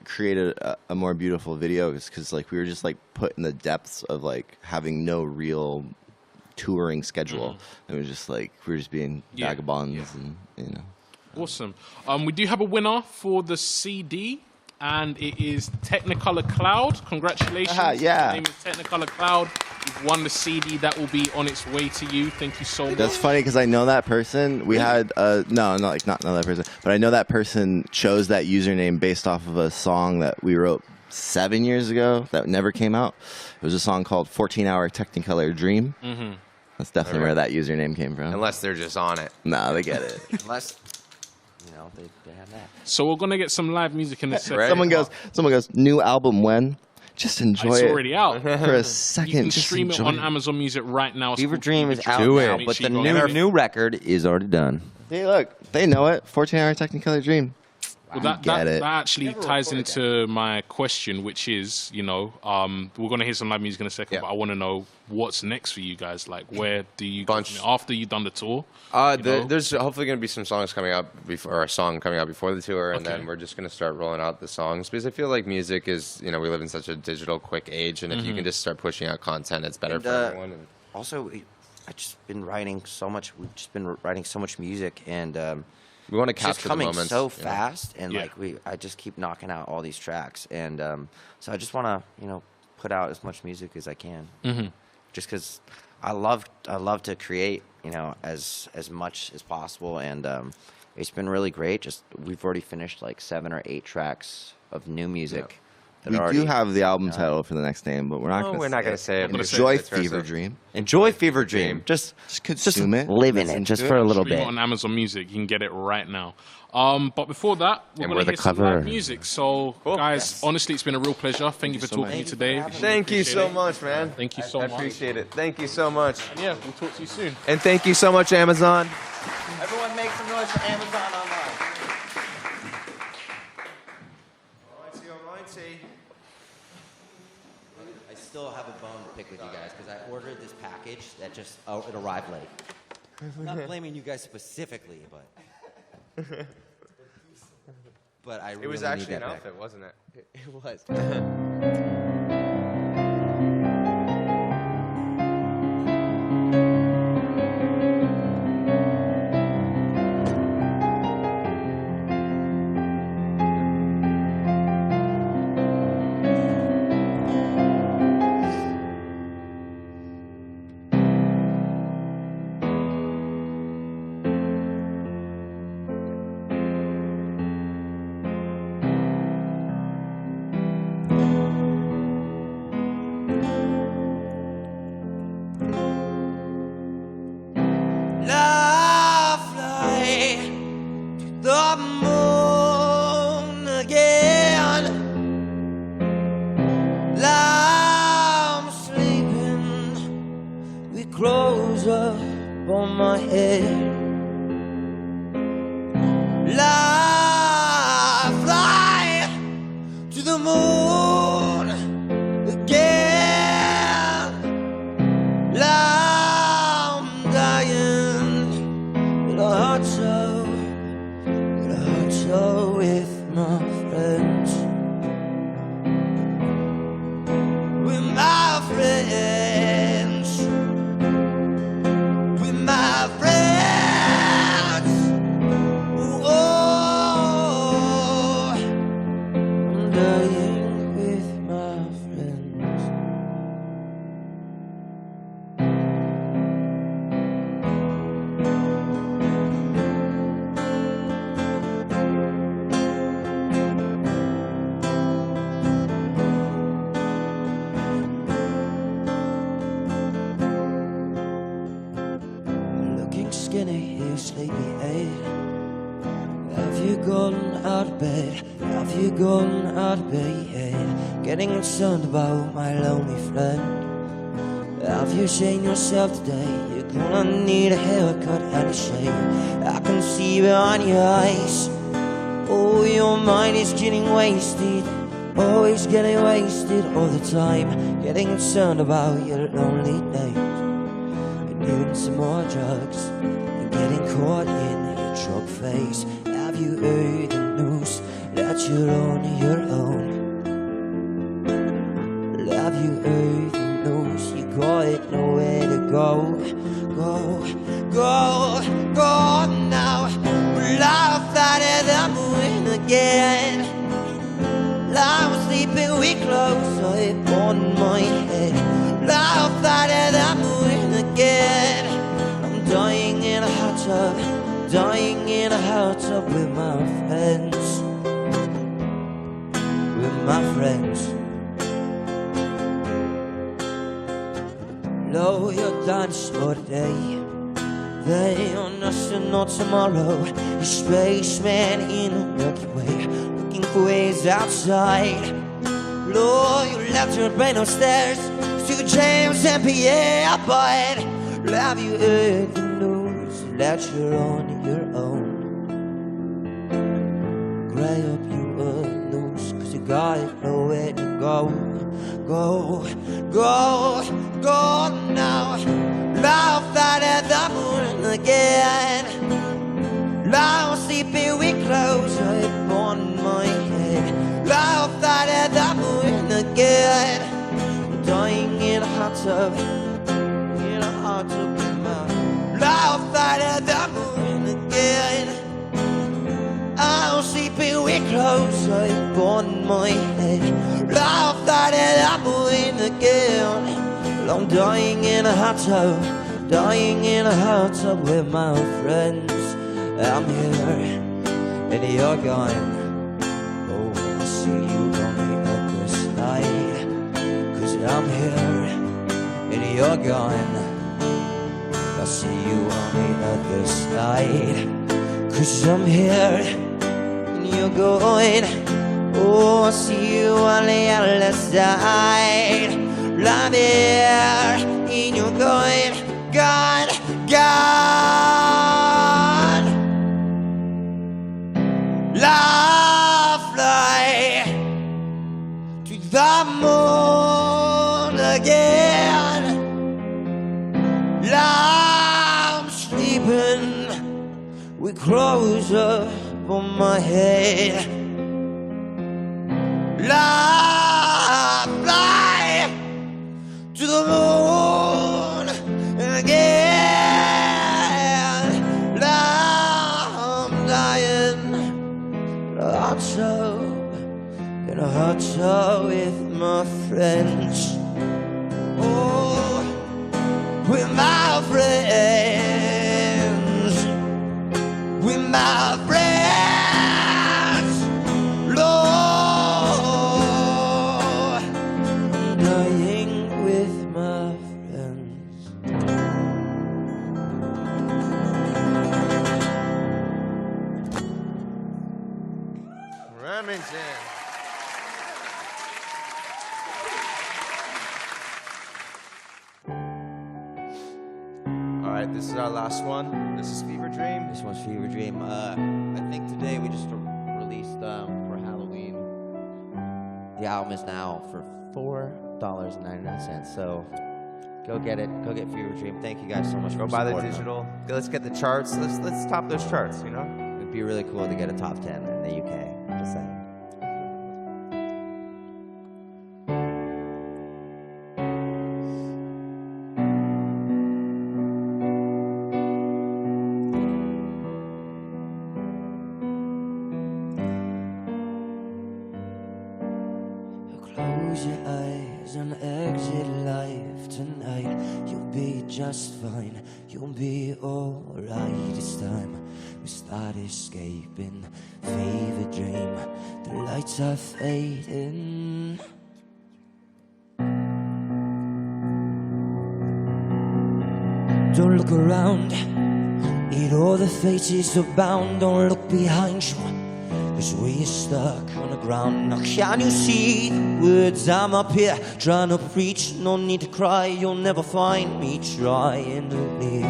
created a more beautiful video because we were just put in the depths of having no real touring schedule. It was just we were just being Yeah, vagabonds, and Awesome. We do have a winner for the CD, and it is Technicolor Cloud. Congratulations. Yeah. His name is Technicolor Cloud. You've won the CD. That will be on its way to you. Thank you so much. That's funny because I know that person. We had not know that person, but I know that person chose that username based off of a song that we wrote 7 years ago that never came out. It was a song called 14-Hour Technicolor Dream. That's definitely where that username came from. Unless they're just on it. No, they get it. Unless, they have that. So we're gonna get some live music in a second. Right. Someone goes, new album when? Just enjoy It's it already out. for a second. You can Just stream it enjoy on Amazon Music right now. It's Fever called Dream is out Do it. now, Make but sure the you go new record is already done. Hey, look, they know it. 14-Hour Technicolor Dream. Well, that get it. actually ties into my question, which is, we're going to hear some live music in a second, Yeah. but I want to know what's next for you guys. Like, where do you Bunch. go after you've done the tour? know? There's hopefully going to be some songs coming out before, or a song coming out before the tour, and Okay. then we're just going to start rolling out the songs because I feel like music is, we live in such a digital, quick age, and if you can just start pushing out content, it's better And, for everyone. And Also, I've just been writing so much. We've just been writing so much music, and we want to it's just capture the coming moments. so fast. And Yeah. I just keep knocking out all these tracks, and so I just want to put out as much music as I can. Just because I love to create as much as possible, and it's been really great. Just we've already finished like 7 or 8 tracks of new music. that We are do already- have the album title for the next name, but we're not going to we're not gonna say it. We're gonna say Enjoy it first, Fever though. Dream. Enjoy Fever Dream. Just consume it. live in it just for a little Stream it bit. on Amazon Music. You can get it right now. But before that, we're And going we're to the hear some cover. live music. So, guys, honestly, it's been a real pleasure. Thank you for talking to me today. Thank you so Appreciate it. much, man. Thank you so I much. appreciate it. Thank you so much. And yeah, we'll talk to you soon. And thank you so much, Amazon. Everyone make some noise for Amazon Online. I still have a bone to pick with you guys because I ordered this package that just it arrived late. Not blaming you guys specifically, but I really It was need actually that an back. outfit, wasn't it? It was. grows up on my head. Fly to the moon again. I'm dying in a hot tub, with my friends. With my friends. With my friends. Oh, I'm dying with my friends. Looking skinny, you sleepyhead. Have you gone out of bed? Have you gone out of bed yet? Getting concerned about my lonely friend. Have you seen yourself today? You're gonna need a haircut and a shave. I can see behind your eyes. Oh, your mind is getting wasted. Always getting wasted all the time. Getting concerned about your lonely days. Doing some more drugs and getting caught in your drug phase. Have you heard the news that you're on your own? Have you heard the news you got nowhere to go? Go now. Life flighted the moon again. I was sleeping with clothes up on my head. Life flighted the moon again. I'm dying in a hot tub, dying in a hot tub with my friends. With my friends. Low, you're done for today. They are nothing, not tomorrow. A spaceman in a Milky Way, looking for ways outside. Lord, you left your brain upstairs to James and Pierre, but have you heard the news that you're on your own? Grey up your news, cause you got nowhere to go. Go now. Now fly at the moon again. Now sleeping with clothes up on my head. Now fly at the moon again. I'm dying in a hot tub, in a hot tub with my. Now fly at the moon again. I'm sleeping with clothes up on my head. Now fly at the moon again. I'm dying in a hot tub, dying in a hot tub with my friends. I'm here and you're gone. Oh, I see you on the other side. Cause I'm here and you're gone. I see you on the other side. Cause I'm here and you're going. Oh, I see you on the other side. I'm here and you're going. Gone. Fly to the moon again. I'm sleeping with clothes up on my head. Fly to the moon again. I'm dying in a hot tub with my friends. Oh, with my friends. With my friends. Lord, I'm dying with my friends. Remington. right, this is our last one. This is Fever Dream. This one's Fever Dream. I think today we just released for Halloween. The album is now for $4.99. So go get it. Go get Fever Dream. Thank you guys so much Go for buy the supporting digital. Let's get the charts. Let's top those charts, you know? It'd be really cool to get a top 10 in the UK. Just saying. Close your eyes and exit life tonight. You'll be just fine, you'll be alright. It's time we start escaping. Fever dream, the lights are fading. Don't look around, eat all the faces abound. Don't look behind you, 'cause we're stuck on the ground. Now can you see the words I'm up here trying to preach? No need to cry, you'll never find me trying to leave.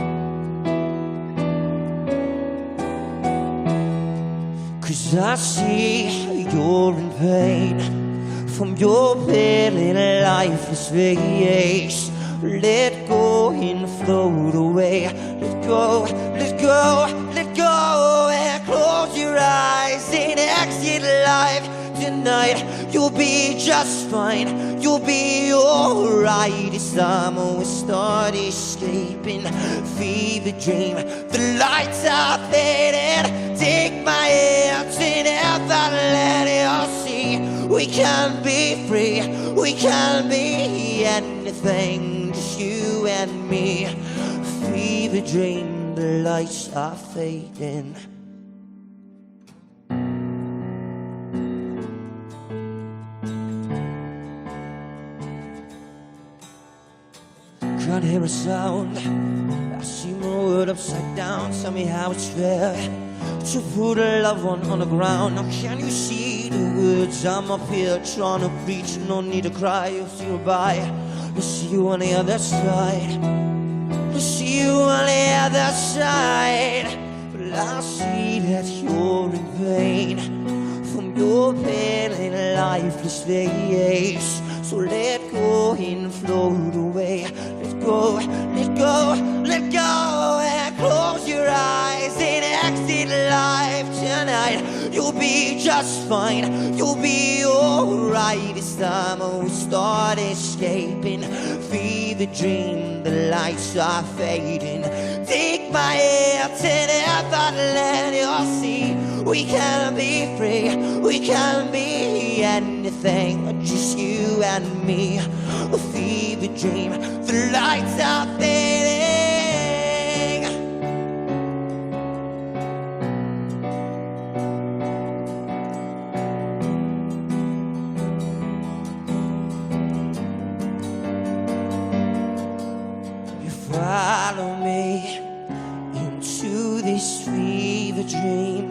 'Cause I see you're in pain from your barely lifeless face. Let go and float away. Let go, let go, let go. And close your eyes and exit life tonight. You'll be just fine, you'll be alright. It's time we start escaping. Fever dream, the lights are fading. Take my hand and never let it see. We can be free, we can be anything, just you and me. Fever dream, the lights are fading. Can't hear a sound, I see my world upside down. Tell me how it's fair to put a loved one on the ground. Now can you see the words I'm up here trying to preach? No need to cry, you'll see you by. I'll see you on the other side. I'll see you on the other side. But I see that you're in pain from your pain and lifeless face. So let go and float away. Let go, let go, let go. And close your eyes and exit life tonight. You'll be just fine, you'll be alright. It's time we start escaping. Fever dream, the lights are fading. Take my hand and never let you see. We can be free, we can be anything, just you and me. A fever dream, the lights are fading. You follow me into this fever dream.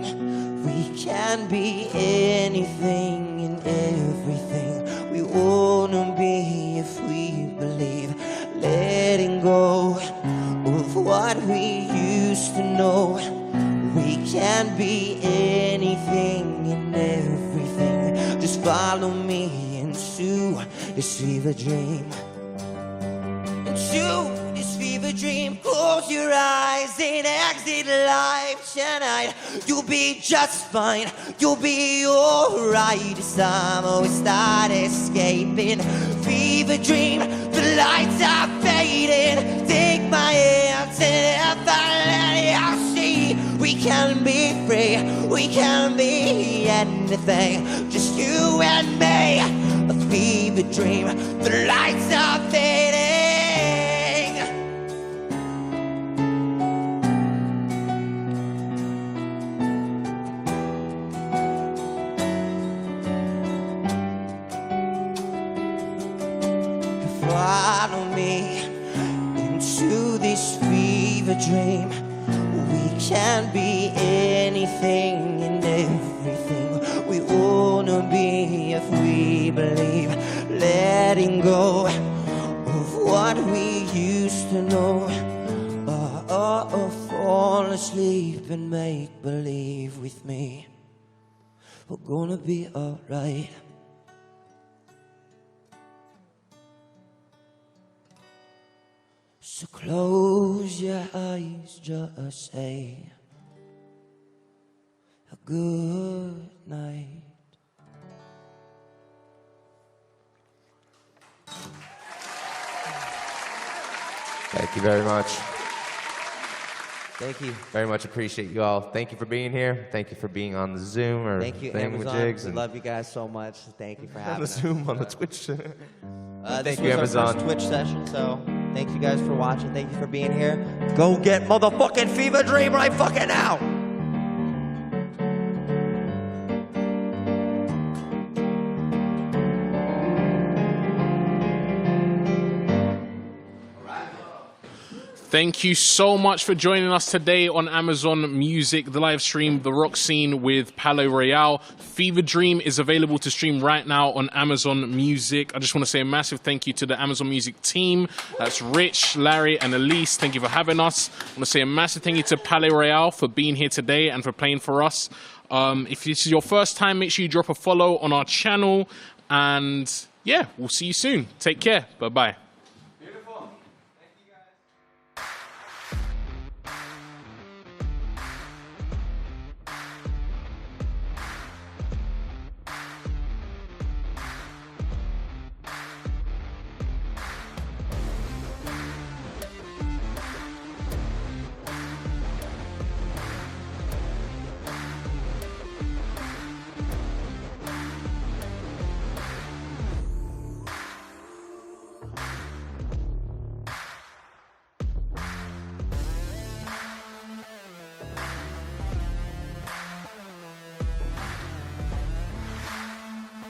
We can be anything and everything we wanna be if we believe. Letting go of what we used to know. We can be anything and everything. Just follow me into this fever dream. Into this fever dream. Close your eyes and exit life tonight. You'll be just fine, you'll be alright. It's time we start escaping. Fever dream, the lights are fading. Take my hand and never let you see. We can be free, we can be anything, just you and me. A fever dream, the lights are fading. Follow me into this fever dream. We can be anything and everything we wanna be if we believe. Letting go of what we used to know. or fall asleep and make believe with me. We're gonna be alright. So close your eyes, just say a good night. Thank you very much. Thank you. Very much appreciate you all. Thank you for being here. Thank you for being on the Zoom or Thank you, Amazon. We love you guys so much. Thank you for having us. On the Zoom, on the Twitch. Thank you, Amazon. Our first Twitch session, so thank you guys for watching. Thank you for being here. Go get motherfucking Fever Dream right fucking now. Thank you so much for joining us today on Amazon Music, the live stream, The Rock Scene with Palais Royale. Fever Dream is available to stream right now on Amazon Music. I just want to say a massive thank you to the Amazon Music team. That's Rich, Larry, and Elise. Thank you for having us. I want to say a massive thank you to Palais Royale for being here today and for playing for us. If this is your first time, make sure you drop a follow on our channel. And yeah, we'll see you soon. Take care. Bye-bye.